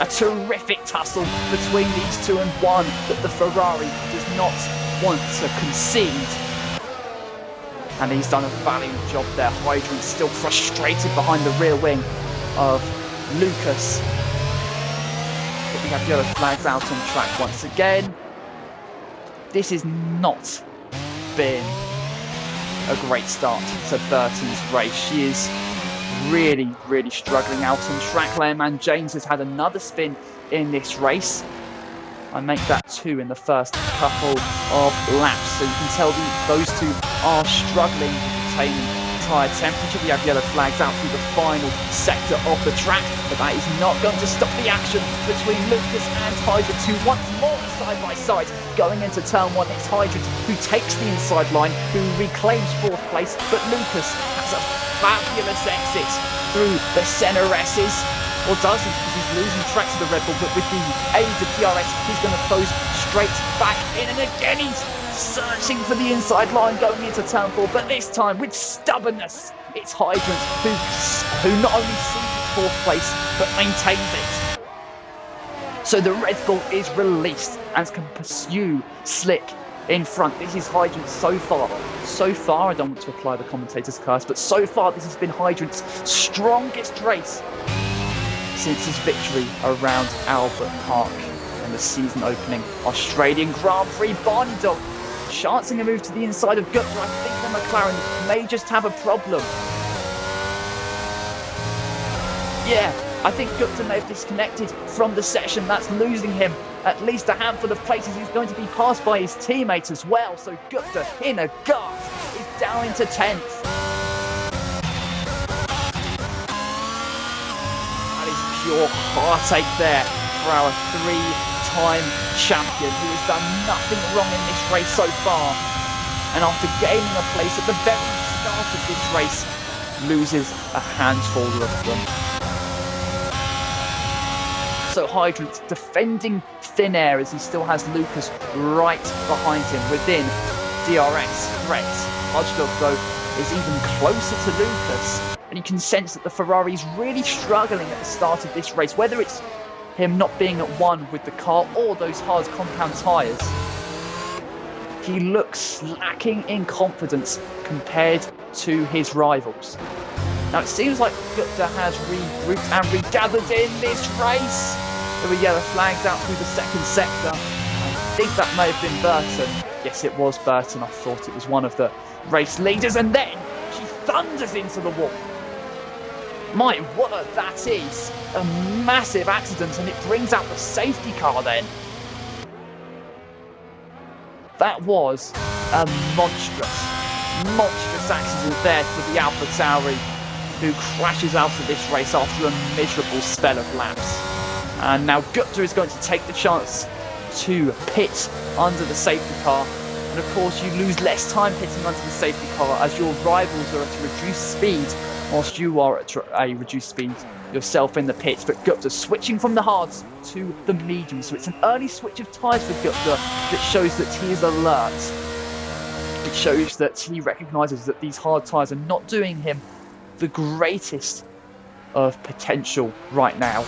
A terrific tussle between these two, and one that the Ferrari does not want to concede. And he's done a valiant job there. Hydrant still frustrated behind the rear wing of Lucas. But we have yellow flags out on track once again. This has not been a great start to Burton's race. She is really struggling out on track. Man James has had another spin in this race. I make that 2 in the first couple of laps, so you can tell those two are struggling with retaining tyre temperature. We have yellow flags out through the final sector of the track, but that is not going to stop the action between Lucas and Hydrant, who once more side by side going into turn 1. It's Hydrant who takes the inside line, who reclaims 4th place, but Lucas has a fabulous exit through the center S's. Or doesn't, because he's losing track to the Red Bull, but with the aid of DRS, he's going to close straight back in, and again he's searching for the inside line going into turn 4, but this time with stubbornness, it's Hydrant who not only seizes 4th place, but maintains it. So the Red Bull is released and can pursue Slick in front. This is Hydrant so far. So far, I don't want to apply the commentator's curse, but so far this has been Hydrant's strongest race since his victory around Albert Park in the season opening Australian Grand Prix. Barney Dog chancing a move to the inside of Gupta. I think the McLaren may just have a problem. Yeah, I think Gupta may have disconnected from the session. That's losing him at least a handful of places. He's going to be passed by his teammates as well. So Gupta, in a gasp, is down into 10th. That is pure heartache there for our three-time champion, who has done nothing wrong in this race so far. And after gaining a place at the very start of this race, loses a handful of them. So Hydrant defending thin air as he still has Lucas right behind him within DRS threat. Hodgdog, though, is even closer to Lucas, and you can sense that the Ferrari's really struggling at the start of this race, whether it's him not being at one with the car or those hard compound tyres. He looks lacking in confidence compared to his rivals. Now it seems like Gupta has regrouped and regathered in this race. There were yellow flags out through the second sector. I think that may have been Burton. Yes, it was Burton. I thought it was one of the race leaders. And then she thunders into the wall. My, what that is. A massive accident, and it brings out the safety car then. That was a monstrous accident there for the AlphaTauri, who crashes out of this race after a miserable spell of laps. And now Gupta is going to take the chance to pit under the safety car. And of course you lose less time pitting under the safety car as your rivals are at a reduced speed, whilst you are at a reduced speed yourself in the pits. But Gupta switching from the hards to the mediums. So it's an early switch of tyres for Gupta that shows that he is alert. It shows that he recognises that these hard tyres are not doing him the greatest of potential right now.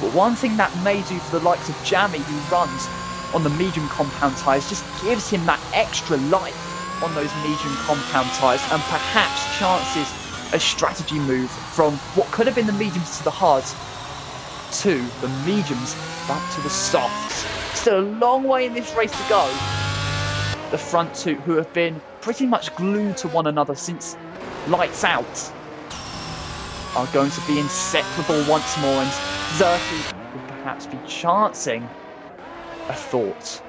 But one thing that may do for the likes of Jamie, who runs on the medium compound tyres, just gives him that extra life on those medium compound tyres, and perhaps chances a strategy move from what could have been the mediums to the hards to the mediums back to the softs. Still a long way in this race to go. The front two, who have been pretty much glued to one another since lights out, are going to be inseparable once more, and Zerkyie will perhaps be chancing a thought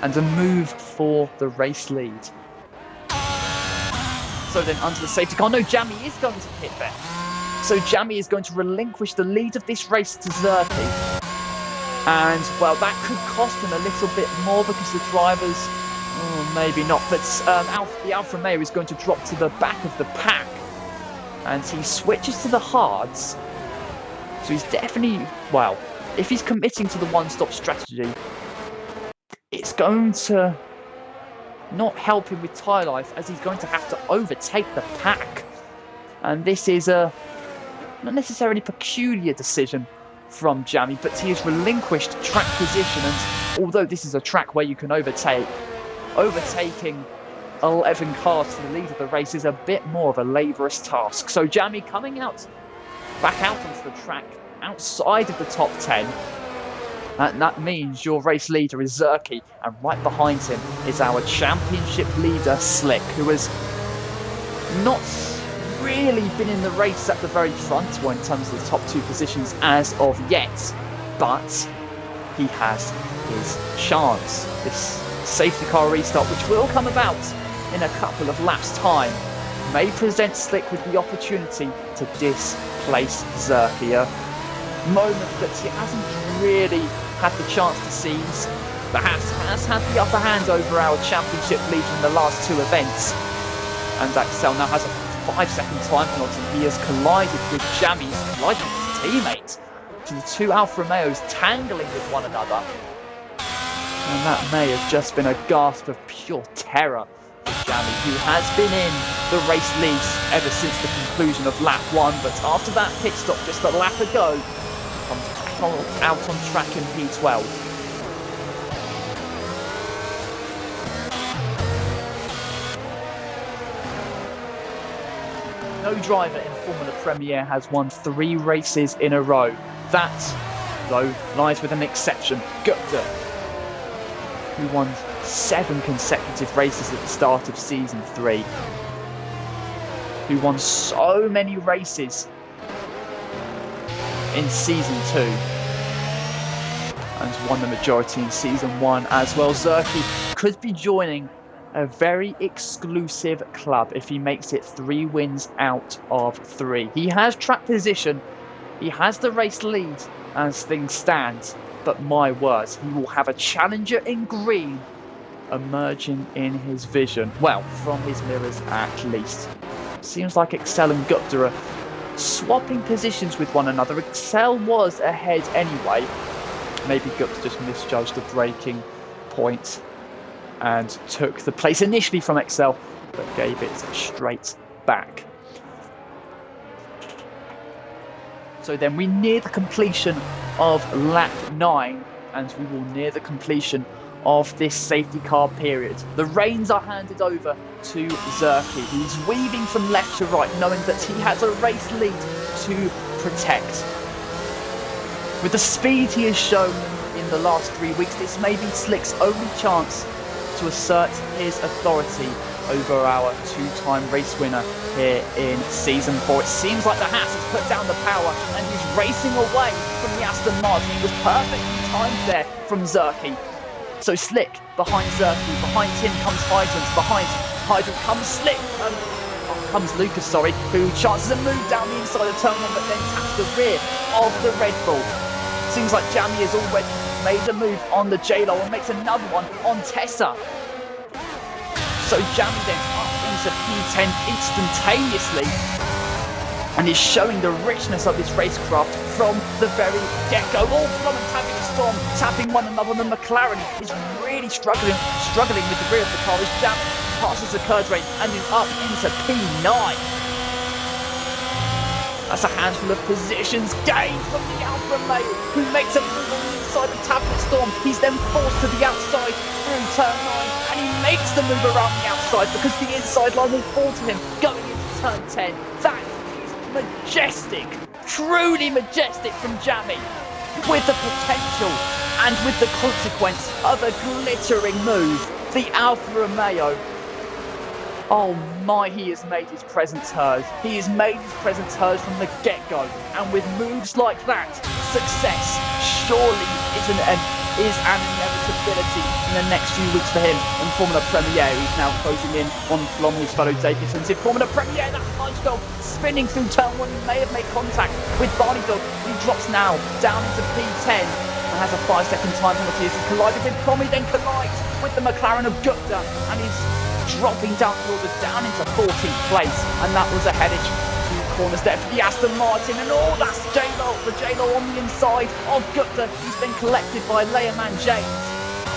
and a move for the race lead. So then under the safety car, no, Jamie is going to pit there. So Jamie is going to relinquish the lead of this race to Zerkyie. And, well, that could cost him a little bit more because the drivers, maybe not, but the Alfa Romeo is going to drop to the back of the pack. And he switches to the hards. So he's definitely, well, if he's committing to the one-stop strategy, it's going to not help him with tyre life, as he's going to have to overtake the pack. And this is a not necessarily peculiar decision from Jamie, but he has relinquished track position, and although this is a track where you can overtaking 11 cars to the lead of the race is a bit more of a laborious task. So Jamie coming back out onto the track, outside of the top 10. And that means your race leader is Zerkyie, and right behind him is our championship leader, Slick, who has not really been in the race at the very front, well, in terms of the top two positions as of yet, but he has his chance. This safety car restart, which will come about in a couple of laps' time, may present Slick with the opportunity to displace Zerkyie. Moment that he hasn't really had the chance to seize. The Haas has had the upper hand over our championship leader in the last two events, and Axel now has a 5-second time penalty. He has collided with Jamie's teammate, to the two Alfa Romeos tangling with one another, and that may have just been a gasp of pure terror for Jamie, who has been in the race lead ever since the conclusion of lap 1, but after that pit stop just a lap ago, comes back out on track in P12. No driver in Formula Premier has won 3 races in a row. That, though, lies with an exception. Gupta, who won 7 consecutive races at the start of Season 3. Who won so many races in Season 2. And won the majority in Season 1 as well. Zerkyie could be joining a very exclusive club if he makes it 3 wins out of 3. He has track position, he has the race lead as things stand, but my words, he will have a challenger in green emerging in his vision. Well, from his mirrors at least. Seems like Excel and Gupta are swapping positions with one another. Excel was ahead anyway. Maybe Gupta just misjudged the braking point and took the place initially from Excel, but gave it straight back. So then we near the completion of lap 9, and we will near the completion of this safety car period. The reins are handed over to Zerkyie, who's weaving from left to right, knowing that he has a race lead to protect. With the speed he has shown in the last 3 weeks, this may be Slick's only chance to assert his authority over our 2-time race winner here in Season 4. It seems like the Haas has put down the power and is racing away from the Aston Martin. He was perfectly timed there from Zerkyie. So Slick behind Zerkyie, behind him comes Hydrant, behind Hydrant comes Slick, comes Lucas, who chances a move down the inside of turn 1 but then taps the rear of the Red Bull. Seems like Jamie has already made a move on the J-Lo and makes another one on Tessa. So Jamie then up into P10 instantaneously and is showing the richness of his racecraft from the very get-go. All from and tapping the Storm, tapping one another. The McLaren is really struggling with the rear of the car as Jamie passes the curd rain and is up into P9. That's a handful of positions gained from the Alfa Romeo, who makes a move on the inside of Tablet Storm. He's then forced to the outside through turn 9, and he makes the move around the outside because the inside line will fall to him going into turn 10. That is majestic, truly majestic from Jamie, with the potential and with the consequence of a glittering move. The Alfa Romeo, oh my, he has made his presence heard. He has made his presence heard from the get-go. And with moves like that, success surely is an inevitability in the next few weeks for him in Formula Premier. He's now closing in on from his fellow Davidsons. In Formula Premier, that punch dog spinning through turn 1. He may have made contact with Barney Dog. He drops now down into P10 and has a 5-second time penalty as he collided with Promi, then collides with the McLaren of Gupta, and he's dropping down the order down into 14th place, and that was a headage 2 corners there for the Aston Martin, and that's J-Lo, the J-Lo on the inside of Gupta. He's been collected by Learman James.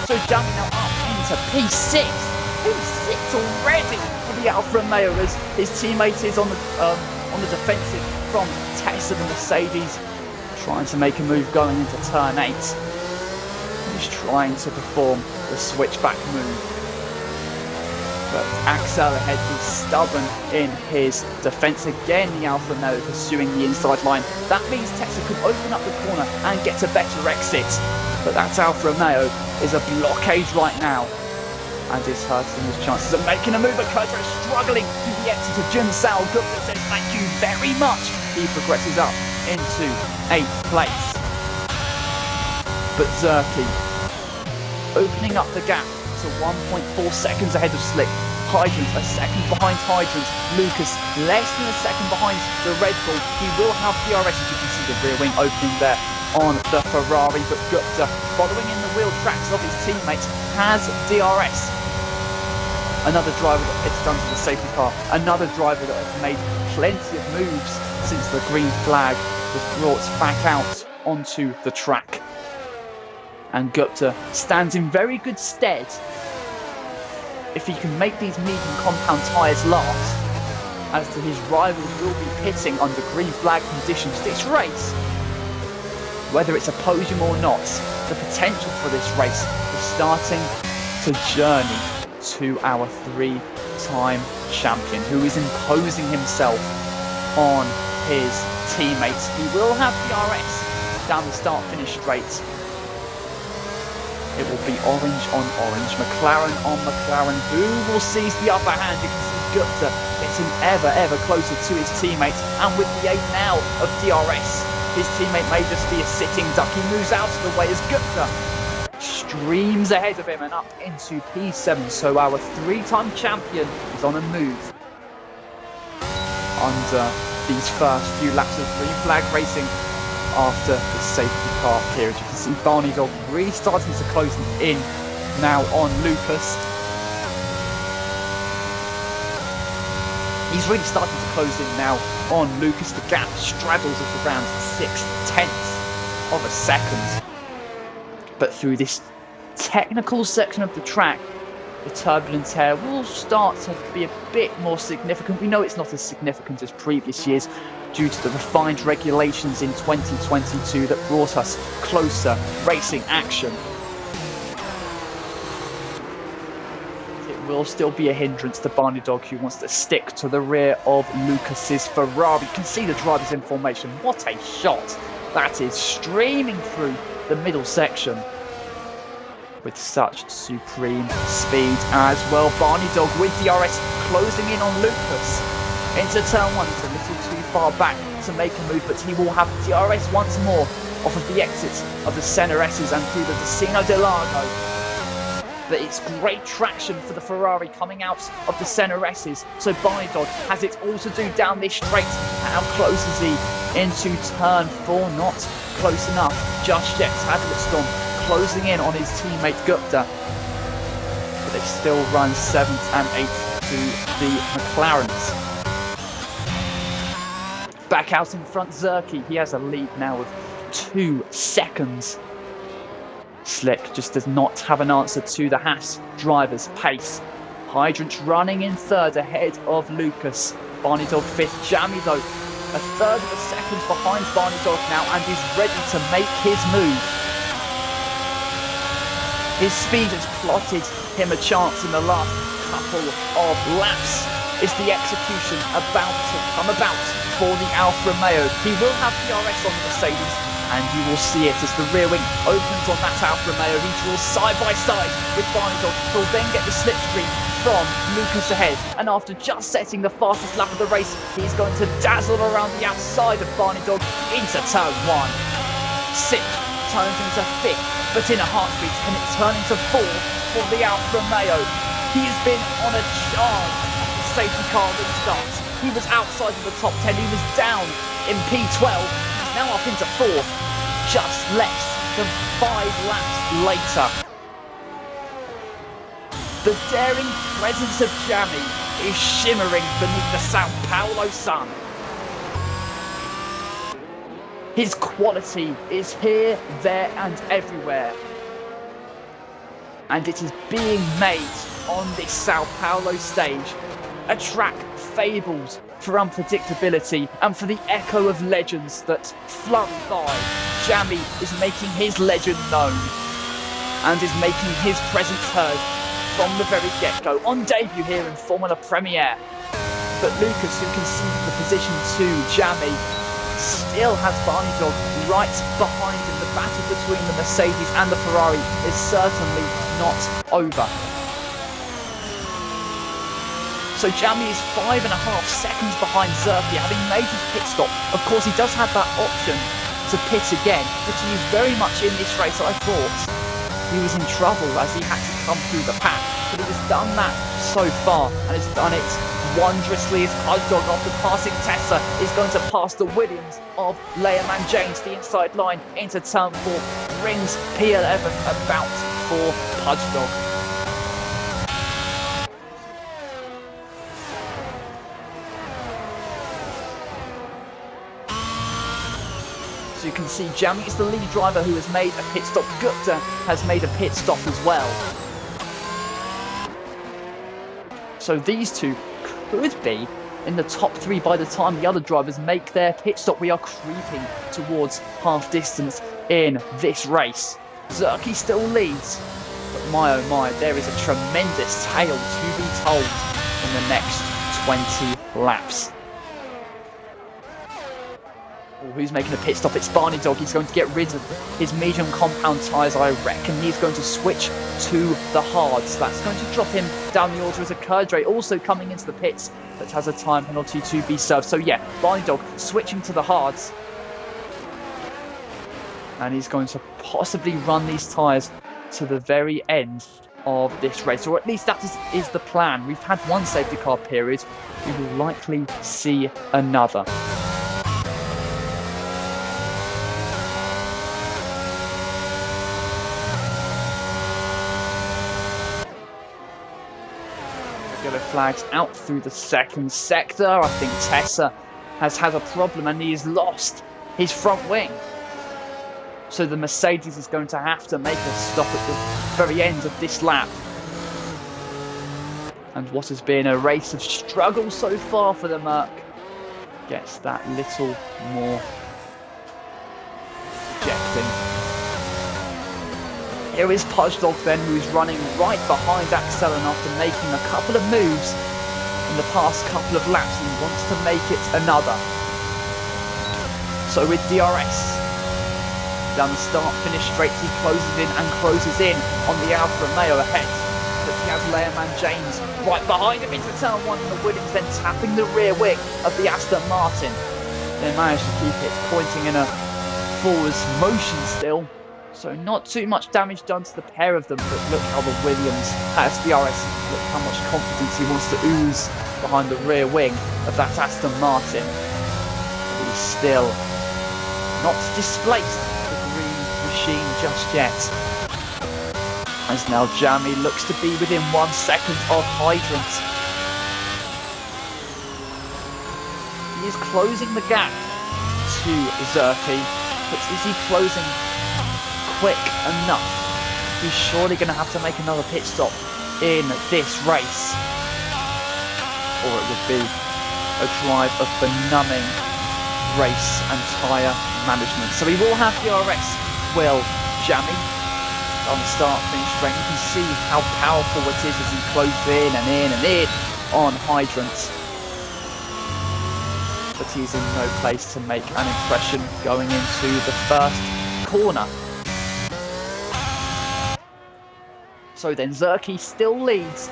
So jumping now up into P6. P6 already for the Alfa Romeo as his teammate is on the defensive from Tessa, the Mercedes, trying to make a move going into turn 8. He's trying to perform the switchback move. But Axel ahead is stubborn in his defence. Again, the Alfa Romeo pursuing the inside line. That means Tessa could open up the corner and get a better exit. But that Alfa Romeo is a blockade right now and is hurting his chances of making a move. But Kurtro is struggling to the exit of Jun Sao. Gupta says thank you very much. He progresses up into 8th place. But Zerkyie opening up the gap to 1.4 seconds ahead of Slick. Hydrant a second behind Hydrant. Lucas less than a second behind the Red Bull. He will have DRS, as you can see the rear wing opening there on the Ferrari, but Gupta, following in the wheel tracks of his teammates, has DRS. Another driver that gets done to the safety car. Another driver that has made plenty of moves since the green flag was brought back out onto the track. And Gupta stands in very good stead if he can make these medium compound tyres last, as to his rivals will be pitting under green flag conditions this race. Whether it's a podium or not, the potential for this race is starting to journey to our 3-time champion, who is imposing himself on his teammates. He will have DRS down the start-finish straight. It will be orange on orange, McLaren on McLaren. Who will seize the upper hand? You can see Gupta getting ever closer to his teammates. And with the 8 now of DRS, his teammate may just be a sitting duck. He moves out of the way as Gupta streams ahead of him and up into P7. So our 3-time champion is on a move under these first few laps of green flag racing after the safety car period. You can see Barney Dog really starting to close in now on Lucas. He's really starting to close in now on Lucas. The gap straddles at around 0.6 of a second. But through this technical section of the track, the turbulence air will start to be a bit more significant. We know it's not as significant as previous years due to the refined regulations in 2022 that brought us closer racing action. It will still be a hindrance to Barney Dog, who wants to stick to the rear of Lucas's Ferrari. You can see the drivers in formation. What a shot! That is streaming through the middle section with such supreme speed as well. Barney Dog with DRS closing in on Lucas into turn 1. It's a little too far back to make a move, but he will have DRS once more off of the exits of the Senna S's and through the Decino del Lago. But it's great traction for the Ferrari coming out of the Senna S's. So Barney Dog has it all to do down this straight. How close is he into turn 4? Not close enough just yet. Tadlitstorm closing in on his teammate Gupta. But they still run 7th and 8th to the McLarens. Back out in front, Zerkyie. He has a lead now of 2 seconds. Slick just does not have an answer to the Haas driver's pace. Hydrant running in 3rd ahead of Lucas. Barney Dog 5th. Jammy though, a 1/3 of a second behind Barney Dog now and is ready to make his move. His speed has plotted him a chance in the last couple of laps. Is the execution about to come about for the Alfa Romeo? He will have DRS on the Mercedes, and you will see it as the rear wing opens on that Alfa Romeo. He draws side by side with Barney Dog. He'll then get the slipstream from Lucas ahead, and after just setting the fastest lap of the race, he's going to dazzle around the outside of Barney Dog into turn 1. 6th turns into 5th, but in a heartbeat can it turn into 4th for the Alfa Romeo. He has been on a charge at the safety car restart. He was outside of the top 10, he was down in P12, he's now up into 4th, just less than 5 laps later. The daring presence of Jammy is shimmering beneath the Sao Paulo sun. His quality is here, there and everywhere. And it is being made on this Sao Paulo stage. A track fabled for unpredictability and for the echo of legends that flung by. Jammy is making his legend known and is making his presence heard from the very get-go. On debut here in Formula Premiere. But Lucas, who conceded the position to Jammy, still has Barney Dog right behind him. The battle between the Mercedes and the Ferrari is certainly not over. So Jammy is 5.5 seconds behind Zerkyie, having made his pit stop. Of course, he does have that option to pit again, but he is very much in this race. I thought he was in trouble as he had to come through the pack, but he has done that so far and has done it wondrously as Dog, after passing Tessa, is going to pass the Williams of Learman James, the inside line into turn 4, brings P11 about for Dog. So you can see Jammy is the lead driver who has made a pit stop. Gupta has made a pit stop as well. So these two could be in the top 3 by the time the other drivers make their pit stop. We are creeping towards half distance in this race. Zerkyie still leads, but my oh my, there is a tremendous tale to be told in the next 20 laps. Who's making a pit stop? It's Barney Dog. He's going to get rid of his medium compound tyres, I reckon. He's going to switch to the hards. That's going to drop him down the order as a Kerdre also coming into the pits, but has a time penalty to be served. So yeah, Barney Dog switching to the hards. And he's going to possibly run these tyres to the very end of this race, or at least that is the plan. We've had one safety car period. We will likely see another. Yellow flags out through the second sector. I think Tessa has had a problem and he has lost his front wing. So the Mercedes is going to have to make a stop at the very end of this lap. And what has been a race of struggle so far for the Merc gets that little more ejecting. Here is Pudgedog then, who's running right behind Axel, and after making a couple of moves in the past couple of laps, he wants to make it another. So with DRS down the start-finish straight, he closes in on the Alfa Romeo ahead. But he has Lehrman James right behind him into turn one, and the Williams then tapping the rear wing of the Aston Martin. They managed to keep it pointing in a forwards motion still. So not too much damage done to the pair of them, but look how the Williams has DRS. Look how much confidence he wants to ooze behind the rear wing of that Aston Martin. But he's still not displaced the green machine just yet. As now Jamie looks to be within 1 second of Hydrant. He is closing the gap to Zerkyie, but is he closing quick enough? He's surely going to have to make another pit stop in this race, or it would be a drive of benumbing race and tyre management. So he will have DRS, will Jamie, on the start finish straight. You can see how powerful it is as he closes in and in and in on Hydrant. But he's in no place to make an impression going into the first corner. So then Zerkyie still leads.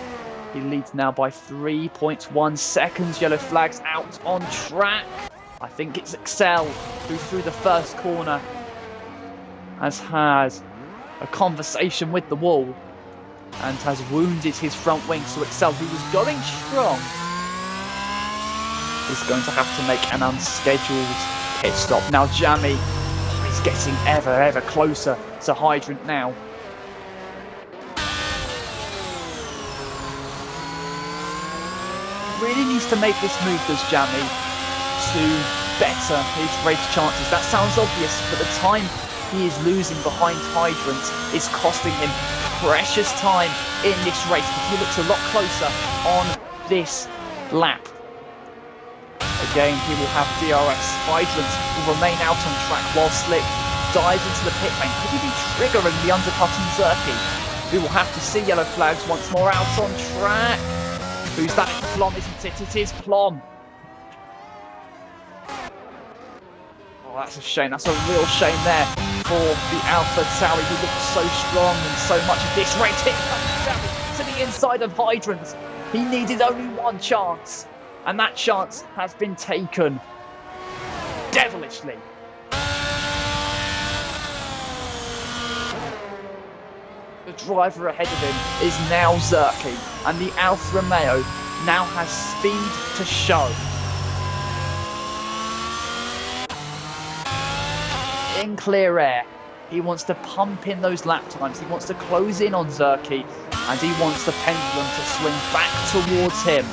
He leads now by 3.1 seconds. Yellow flags out on track. I think it's Excel who through the first corner has had a conversation with the wall and has wounded his front wing. So Excel, who was going strong, is going to have to make an unscheduled pit stop. Now Jamie is getting ever closer to Hydrant now. Really needs to make this move, does Jamie, to better his race chances. That sounds obvious, but the time he is losing behind Hydrant is costing him precious time in this race. But he looks a lot closer on this lap. Again, he will have DRS. Hydrant will remain out on track while Slick dives into the pit lane. Could he be triggering the undercut on Zerkyie? We will have to see. Yellow flags once more out on track. Who's that? It's Plom, isn't it? It is Plom. Oh, that's a shame. That's a real shame there for the Alpha Tauri, who looked so strong in so much of this race. Here comes Tauri to the inside of Hydrant. He needed only one chance, and that chance has been taken devilishly. The driver ahead of him is now Zerkyie, and the Alfa Romeo now has speed to show. In clear air, he wants to pump in those lap times, he wants to close in on Zerkyie, and he wants the pendulum to swing back towards him.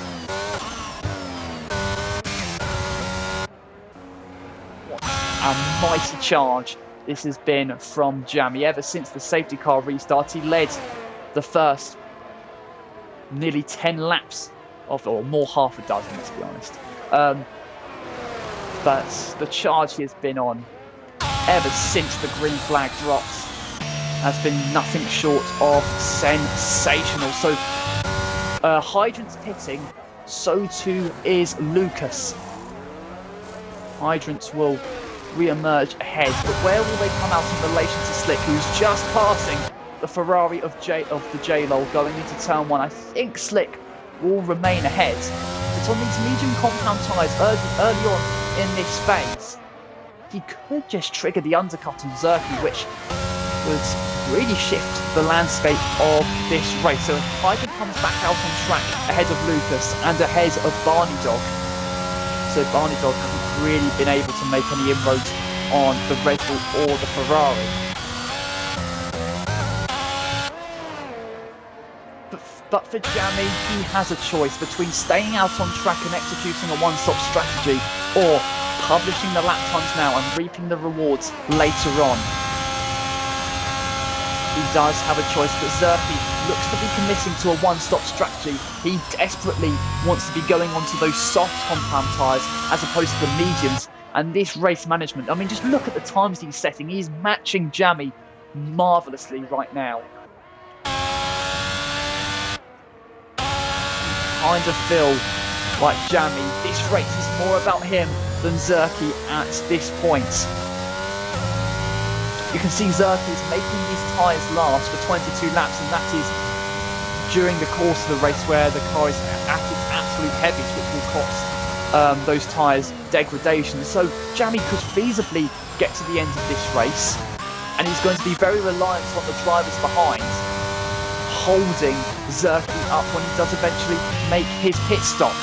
What a mighty charge this has been from Jamie. Ever since the safety car restart, he led the first nearly 10 laps of, or more, half a dozen, let's be honest. But the charge he has been on ever since the green flag dropped has been nothing short of sensational. So Hydrant's pitting, so too is Lucas. Hydrant will re-emerge ahead. But where will they come out in relation to Slick, who's just passing the Ferrari of the J-Lol going into turn 1? I think Slick will remain ahead. It's on these medium compound tyres early on in this phase. He could just trigger the undercut on Zerkyie, which would really shift the landscape of this race. So if Tiger comes back out on track ahead of Lucas and ahead of Barney Dog, so Barney Dog hasn't really been able to make any inroads on the Red Bull or the Ferrari. But for Jamie, he has a choice between staying out on track and executing a one-stop strategy, or publishing the lap times now and reaping the rewards later on. He does have a choice, but Zerkyie looks to be committing to a one-stop strategy. He desperately wants to be going onto those soft compound tyres as opposed to the mediums. And this race management, I mean, just look at the times he's setting. He's matching Jamie marvellously right now. I kind of feel like Jamie, this race is more about him than Zerkyie at this point. You can see Zerkyie is making these tyres last for 22 laps, and that is during the course of the race where the car is at its absolute heaviest, which will cost those tyres degradation. So Jamie could feasibly get to the end of this race, and he's going to be very reliant on the drivers behind holding Zerkyie up when he does eventually make his pit stop.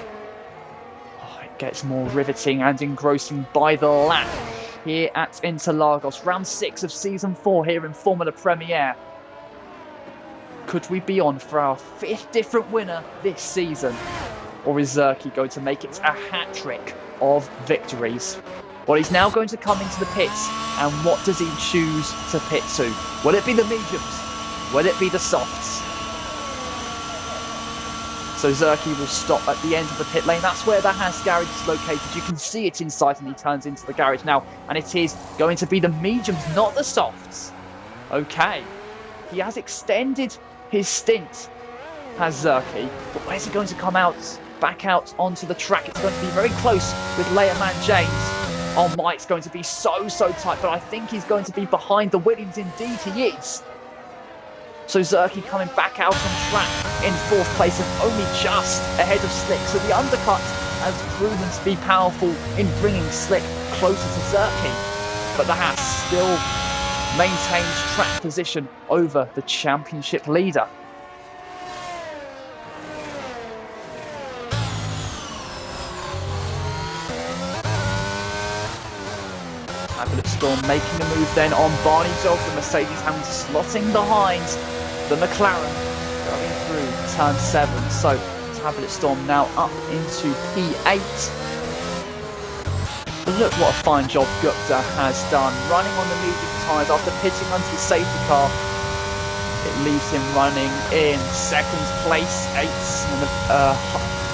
Oh, it gets more riveting and engrossing by the lap here at Interlagos. Round 6 of Season 4 here in Formula Premiere. Could we be on for our 5th different winner this season? Or is Zerkyie going to make it a hat-trick of victories? Well, he's now going to come into the pits, and what does he choose to pit to? Will it be the mediums? Will it be the softs? So Zerkyie will stop at the end of the pit lane. That's where the Haas garage is located. You can see it inside, and he turns into the garage now. And it is going to be the mediums, not the softs. Okay. He has extended his stint, has Zerkyie. But where's he going to come out? Back out onto the track. It's going to be very close with Leia-Man James. Oh my, it's going to be so tight. But I think he's going to be behind the Williams. Indeed, he is. So Zerkyie coming back out on track in 4th place and only just ahead of Slick. So the undercut has proven to be powerful in bringing Slick closer to Zerkyie. But the Haas still maintains track position over the championship leader. Tablet Storm making a move then on Barney Dog. The Mercedes having to slotting behind the McLaren going through turn 7. So Tablet Storm now up into P8. But look what a fine job Gupta has done, running on the medium tyres after pitting onto the safety car. It leaves him running in 2nd place,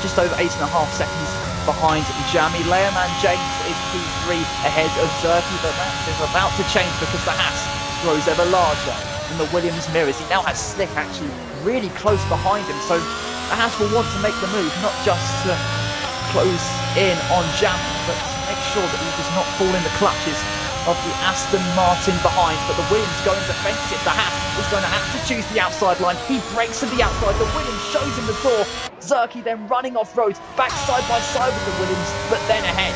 just over 8.5 seconds behind Jamie. Leia-Man James is P3 ahead of Zerkyie, but that is about to change because the Haas grows ever larger than the Williams mirrors. He now has Slick actually really close behind him, so the Haas will want to make the move, not just to close in on Jamie, but to make sure that he does not fall in the clutches of the Aston Martin behind. But the Williams going defensive. The Haas is going to have to choose the outside line. He breaks to the outside. The Williams shows him the door. Zerkyie then running off road, back side by side with the Williams, but then ahead.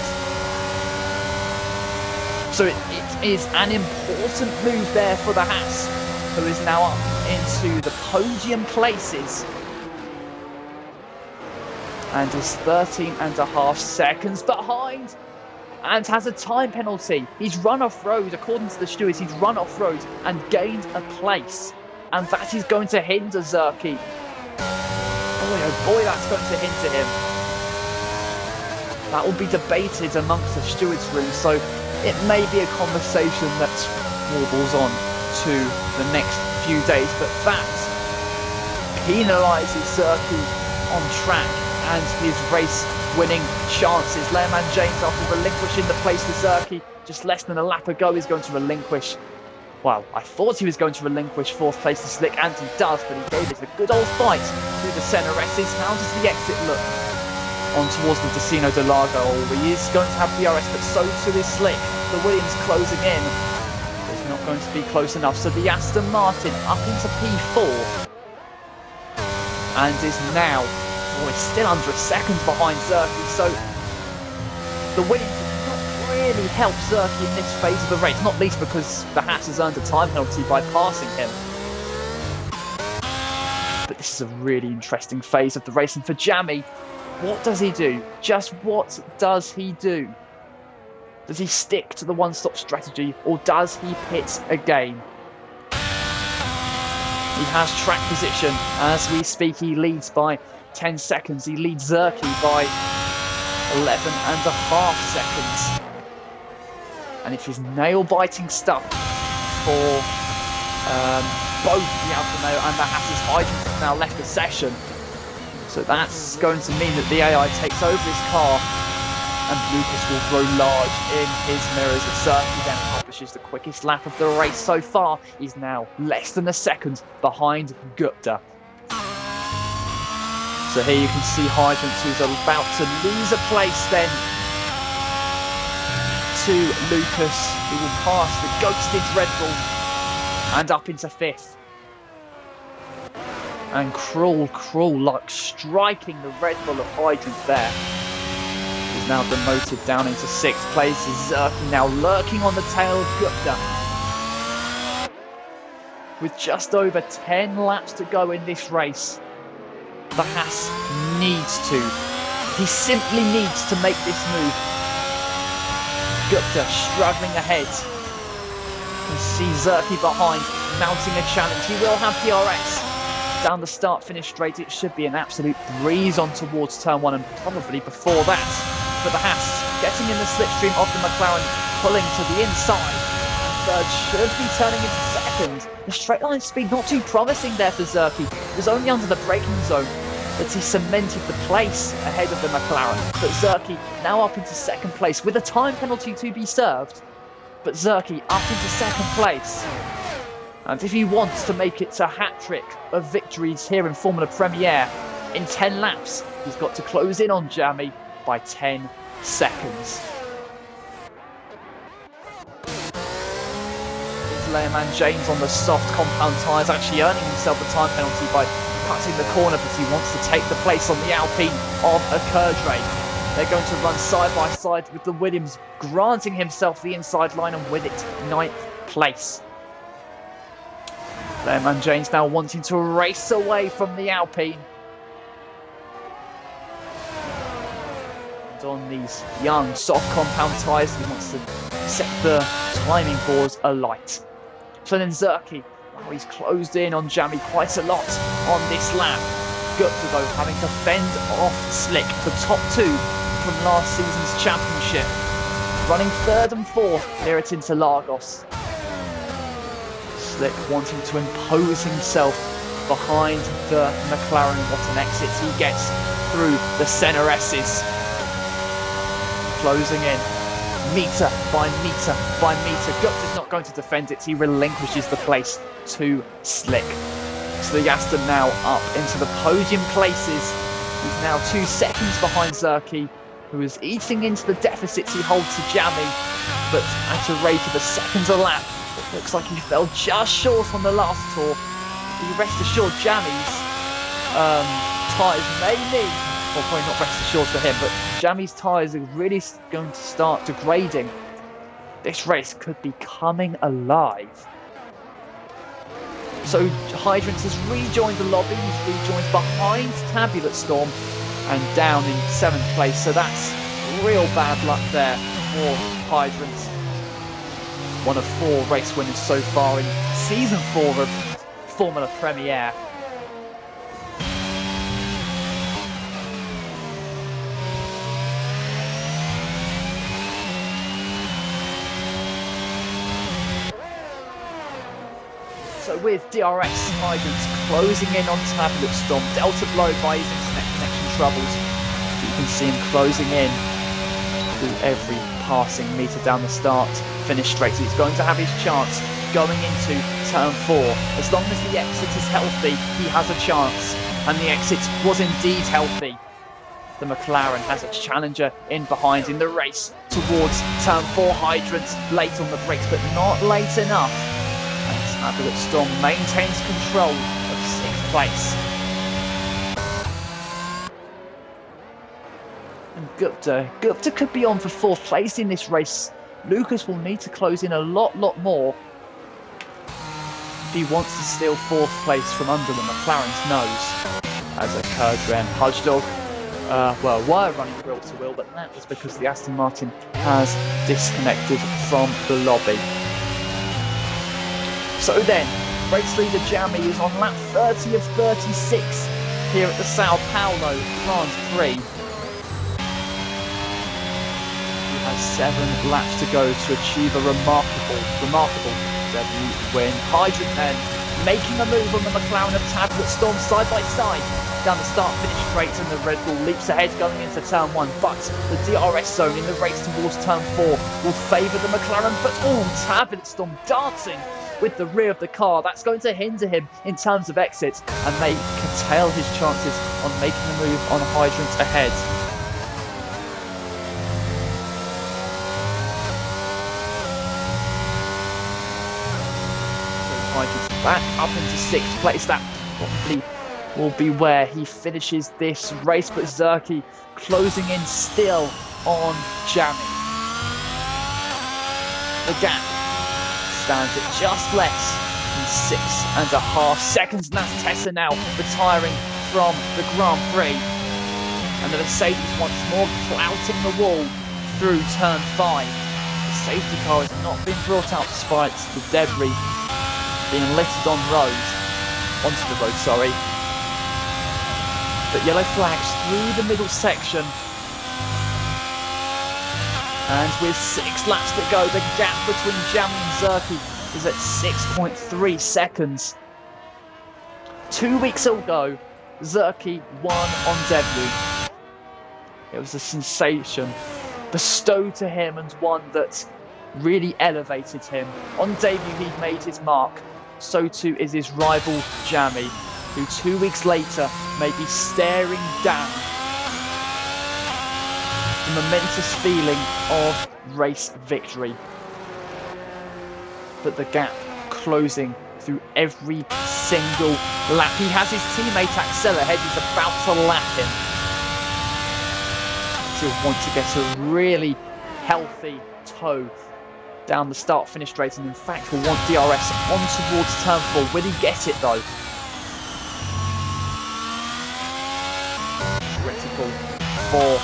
So it is an important move there for the Haas, who is now up into the podium places and is 13.5 seconds behind and has a time penalty. He's run off road, according to the stewards, he's run off road and gained a place, and that is going to hinder Zerkyie. Boy, oh boy, that's going to hinder him. That will be debated amongst the stewards' room, so it may be a conversation that warbles on to the next few days, but that penalises Zerkyie on track and his race-winning chances. Leia-Man James, after relinquishing the place to Zerkyie just less than a lap ago, is going to relinquish. Well, I thought he was going to relinquish 4th place to Slick, and he does, but he gave it a good old fight through the Senna S's. How does the exit look on towards the Decino de Lago. He is going to have DRS, but so too is Slick. The Williams closing in. It's not going to be close enough. So the Aston Martin up into P4 and is now, he's still under a second behind Zerkyie. So the Williams have not really helped Zerkyie in this phase of the race, not least because the Haas has earned a time penalty by passing him. But this is a really interesting phase of the race, and for Jamie, what does he do? Just what does he do? Does he stick to the one-stop strategy, or does he pit again? He has track position. As we speak, he leads by 10 seconds. He leads Zerkyie by 11.5 seconds. And it is nail-biting stuff for both the Alfa Romeo and the Haas's Hydrants have now left the session. So that's going to mean that the AI takes over his car and Lucas will grow large in his mirrors as Zerkyie then publishes the quickest lap of the race so far. He's now less than a second behind Gupta. So here you can see Hydrants, who's about to lose a place then to Lucas, who will pass the ghosted Red Bull and up into 5th. And Cruel Luck striking the Red Bull of Hydrant there. He's now demoted down into 6th place. Zerkyie now lurking on the tail of Gupta. With just over 10 laps to go in this race, the Haas needs to. He simply needs to make this move. Gupta struggling ahead. You see Zerkyie behind, mounting a challenge. He will have DRS. Down the start-finish straight, it should be an absolute breeze on towards turn 1 and probably before that. But the Haas getting in the slipstream of the McLaren, pulling to the inside. And third should be turning into second. The straight line speed not too promising there for Zerkyie. It was only under the braking zone that he cemented the place ahead of the McLaren. But Zerkyie now up into second place with a time penalty to be served. But Zerkyie up into second place. And if he wants to make it a hat-trick of victories here in Formula Premiere in 10 laps, he's got to close in on Jamie by 10 seconds. Here's Lehrman James on the soft compound tyres, actually earning himself a time penalty by cutting the corner, but he wants to take the place on the Alpine of Leclerc. They're going to run side by side with the Williams, granting himself the inside line and with it 9th place. Lehrman James now wanting to race away from the Alpine. And on these young soft compound tyres, he wants to set the timing boards alight. So then Zerkyie, wow, he's closed in on Jamie quite a lot on this lap. Gupta though having to fend off Slick, the top 2 from last season's championship. Running 3rd and 4th here at Interlagos. Slick wanting to impose himself behind the McLaren. What an exit he gets through the Senna S's. Closing in, metre by metre by metre. Gupta's not going to defend it. He relinquishes the place to Slick. So the Aston now up into the podium places. He's now 2 seconds behind Zerkyie, who is eating into the deficits he holds to Jamie, but at a rate of a second a lap. It looks like he fell just short on the last tour. Be rest assured Jamie's tyres may need, well, probably not rest assured for him, but Jamie's tyres are really going to start degrading. This race could be coming alive. So Hydrants has rejoined the lobby. He's rejoined behind Tabulate Storm and down in 7th place. So that's real bad luck there for Hydrants. One of 4 race winners so far in season 4 of Formula Premiere. So with DRS, Hydrants closing in on Tablet Storm, Delta blowed by his internet connection troubles. You can see him closing in through every passing metre down the start finish straight. So he's going to have his chance going into turn 4. As long as the exit is healthy, he has a chance. And the exit was indeed healthy. the McLaren has a challenger in behind in the race towards turn 4 hydrants, late on the brakes, but not late enough. And Storm maintains control of 6th place. And Gupta could be on for 4th place in this race. Lucas will need to close in a lot more if he wants to steal 4th place from under the McLaren's nose. As a Kurgren Hudgdog were running wheel to wheel, but that was because the Aston Martin has disconnected from the lobby. So then, race leader Jamie is on lap 30 of 36 here at the Sao Paulo Grand Prix. He has 7 laps to go to achieve a remarkable debut win. Hydrant then making a move on the McLaren of Tablet Storm side by side down the start-finish straight, and the Red Bull leaps ahead going into turn 1, but the DRS zone in the race towards turn 4 will favour the McLaren, but Tablet Storm dancing with the rear of the car. That's going to hinder him in terms of exits and may curtail his chances on making a move on Hydrant ahead. Hydrant's back up into 6th place. That probably will be where he finishes this race, but Zerkyie closing in still on Jamie. The gap stands at just less than 6.5 seconds, and that's Tessa now retiring from the Grand Prix. And the Mercedes once more flouting the wall through turn 5. The safety car has not been brought out despite the debris being littered onto the road. But yellow flags through the middle section. And with 6 laps to go, the gap between Jamie and Zerkyie is at 6.3 seconds. 2 weeks ago, Zerkyie won on debut. It was a sensation bestowed to him and one that really elevated him. On debut, he made his mark. So too is his rival Jamie, who 2 weeks later may be staring down the momentous feeling of race victory. But the gap closing through every single lap. He has his teammate Axel ahead, he's about to lap him. He'll want to get a really healthy toe down the start-finish straight, and in fact will want DRS on towards turn 4. Will he get it though? Critical for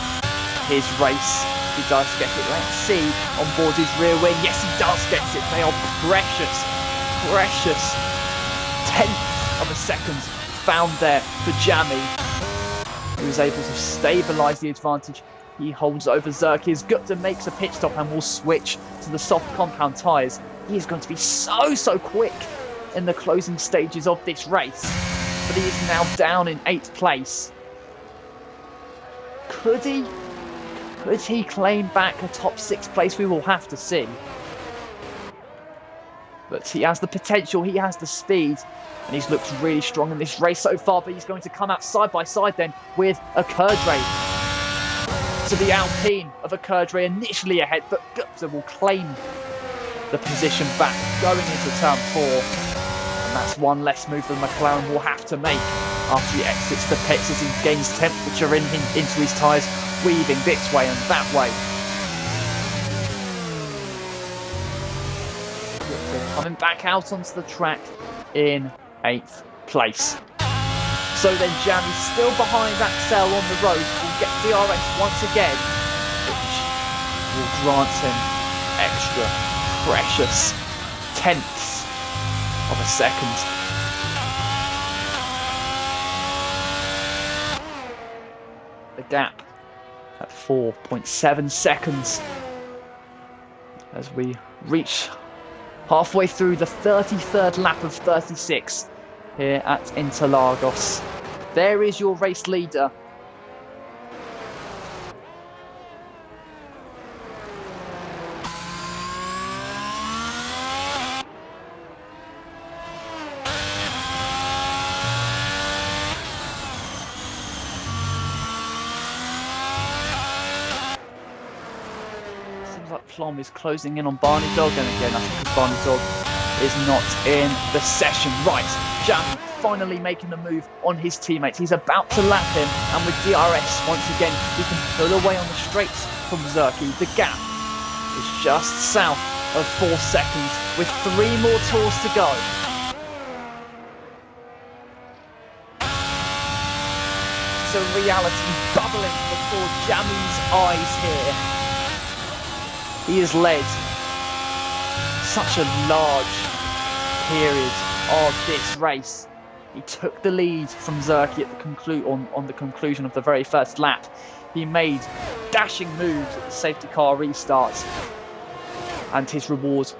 his race. He does get it. Let's see on board his rear wing. Yes, he does get it. They are precious tenths of a second found there for Jamie, who was able to stabilise the advantage he holds over Zerkyie as Gupta makes a pit stop and will switch to the soft compound tyres. He is going to be so quick in the closing stages of this race, but he is now down in 8th place. Could he claim back a top 6 place? We will have to see. But he has the potential, he has the speed, and he's looked really strong in this race so far, but he's going to come out side by side then with a Kurgren. To the Alpine of a Kurgren initially ahead, but Gupta will claim the position back going into turn 4. And that's one less move that McLaren will have to make after he exits the pits as he gains temperature into his tyres, weaving this way and that way. Coming back out onto the track in 8th place. So then Jamie still behind Axel on the road, will get DRS once again, which will grant him extra precious tenths of a second. The gap at 4.7 seconds as we reach halfway through the 33rd lap of 36 here at Interlagos. There is your race leader. but Plum is closing in on Barney Dog, and again, I think Barney Dog is not in the session. Right, Jamie finally making the move on his teammates. He's about to lap him, and with DRS, once again, he can pull away on the straights from Zerkyie. The gap is just south of 4 seconds, with 3 more tours to go. It's a reality bubbling before Jamie's eyes here. He has led such a large period of this race. He took the lead from Zerkyie at the on the conclusion of the very first lap. He made dashing moves at the safety car restarts, and his reward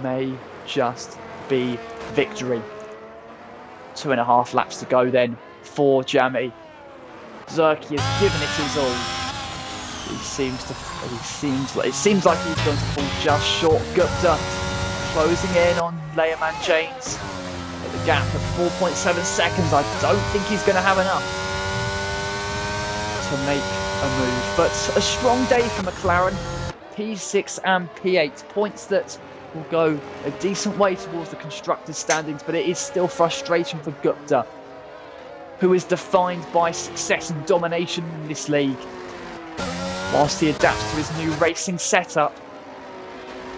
may just be victory. 2.5 laps to go then for Jamie. Zerkyie has given it his all. It seems like he's going to fall just short. Gupta closing in on Lehrman James at the gap of 4.7 seconds. I don't think he's going to have enough to make a move, but a strong day for McLaren. P6 and P8, points that will go a decent way towards the constructors' standings, but it is still frustration for Gupta, who is defined by success and domination in this league. Whilst he adapts to his new racing setup,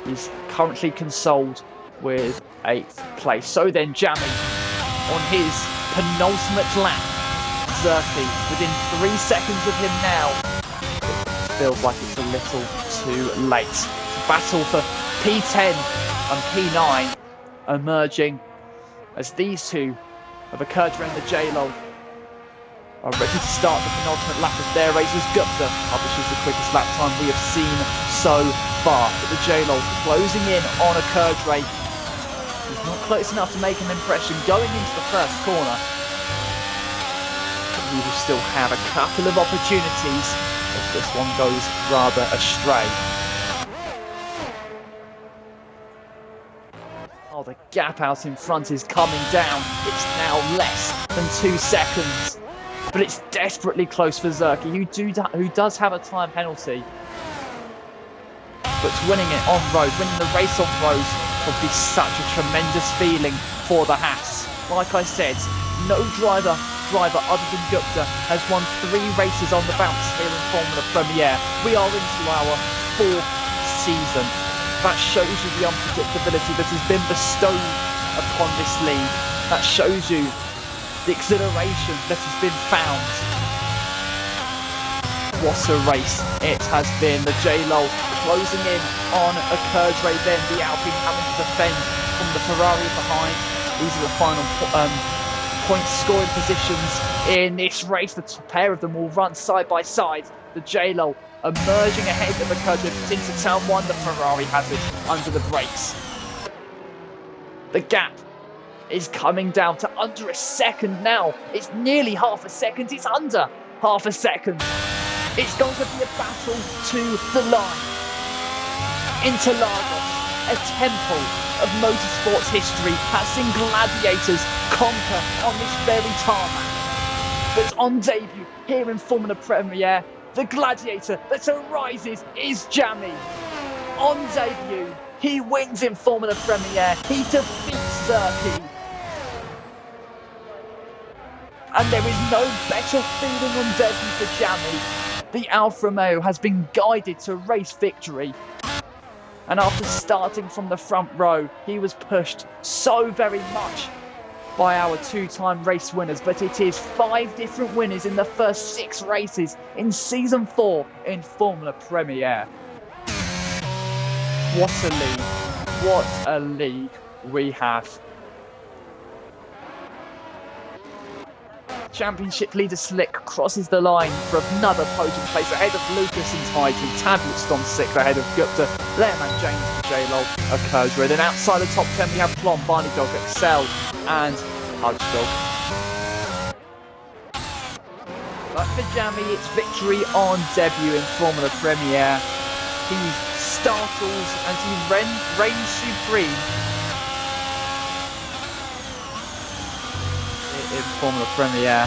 he's currently consoled with 8th place. So then Jamie on his penultimate lap. Zerkyie within 3 seconds of him now. It feels like it's a little too late. It's a battle for P10 and P9 emerging as these two have occurred around the J-Lo are ready to start the penultimate lap of their races. Gupta publishes the quickest lap time we have seen so far. But the J-Lo closing in on a curve rate. He's not close enough to make an impression going into the first corner. But he will still have a couple of opportunities if this one goes rather astray. Oh, the gap out in front is coming down. It's now less than 2 seconds. But it's desperately close for Zerkyie, who does have a time penalty. But winning it on road, winning the race on road, will be such a tremendous feeling for the Haas. Like I said, no driver other than Gupta has won 3 races on the bounce here in Formula Premier. We are into our 4th season. That shows you the unpredictability that has been bestowed upon this league. That shows you the exhilaration that has been found. What a race it has been. The J-Lo closing in on a curve rate, then the Alpine having to defend from the Ferrari behind. These are the final point scoring positions in this race. The pair of them will run side by side. The J-Lo emerging ahead of the curve into turn 1. The Ferrari has it under the brakes. The gap is coming down to under a second now. It's nearly half a second. It's under half a second. It's going to be a battle to the line. Interlagos, a temple of motorsports history, has seen gladiators conquer on this very tarmac. But on debut here in Formula Premier, the gladiator that arises is Jamie. On debut, he wins in Formula Premier. He defeats Zerkyie. And there is no better feeling on debut for Jamie. The Alfa Romeo has been guided to race victory. And after starting from the front row, he was pushed so very much by our 2-time race winners. But it is 5 different winners in the first 6 races in Season 4 in Formula Premier. What a league. What a league we have. Championship leader Slick crosses the line for another podium place ahead of Lucas and Titan. Tablet on 6th ahead of Gupta. Lehrman James and J-Lo occurs with. And outside the top 10 we have Plum, Barney Dog, Excel and Hudge Dog. But for Jamie, it's victory on debut in Formula Premier. He startles and he reigns supreme in Formula Premier.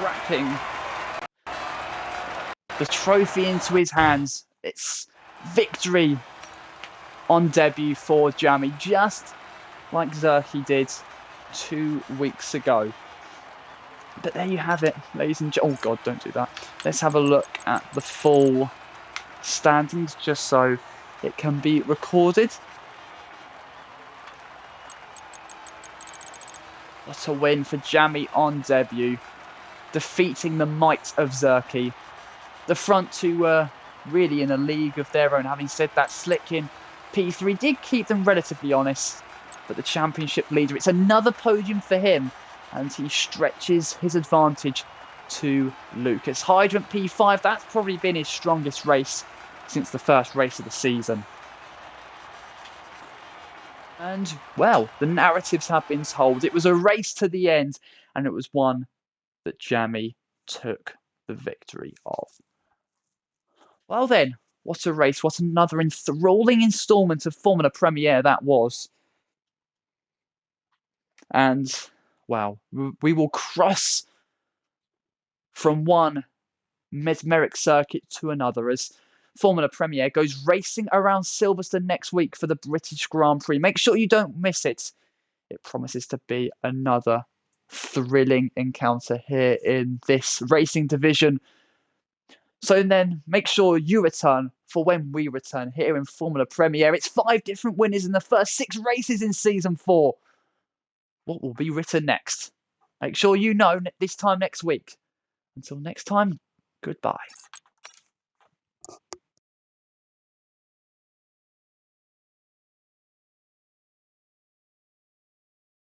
wrapping the trophy into his hands. It's victory on debut for Jamie, just like Zerkyie did 2 weeks ago. But there you have it, ladies and gentlemen. Oh God, don't do that. Let's have a look at the full standings just so it can be recorded. What a win for Jamie on debut, defeating the might of Zerkyie. The front two were really in a league of their own. Having said that, Slick in P3 did keep them relatively honest, but the championship leader, it's another podium for him, and he stretches his advantage to Lucas. Hydrant P5, that's probably been his strongest race since the first race of the season. And, well, the narratives have been told. It was a race to the end, and it was one that Jamie took the victory of. Well then, what a race, what another enthralling instalment of Formula Premiere that was. And, wow, we will cross from one mesmeric circuit to another as Formula Premiere goes racing around Silverstone next week for the British Grand Prix. Make sure you don't miss it. It promises to be another thrilling encounter here in this racing division. So then make sure you return for when we return here in Formula Premiere. It's 5 different winners in the first 6 races in Season 4. What will be written next? Make sure you know this time next week. Until next time, goodbye.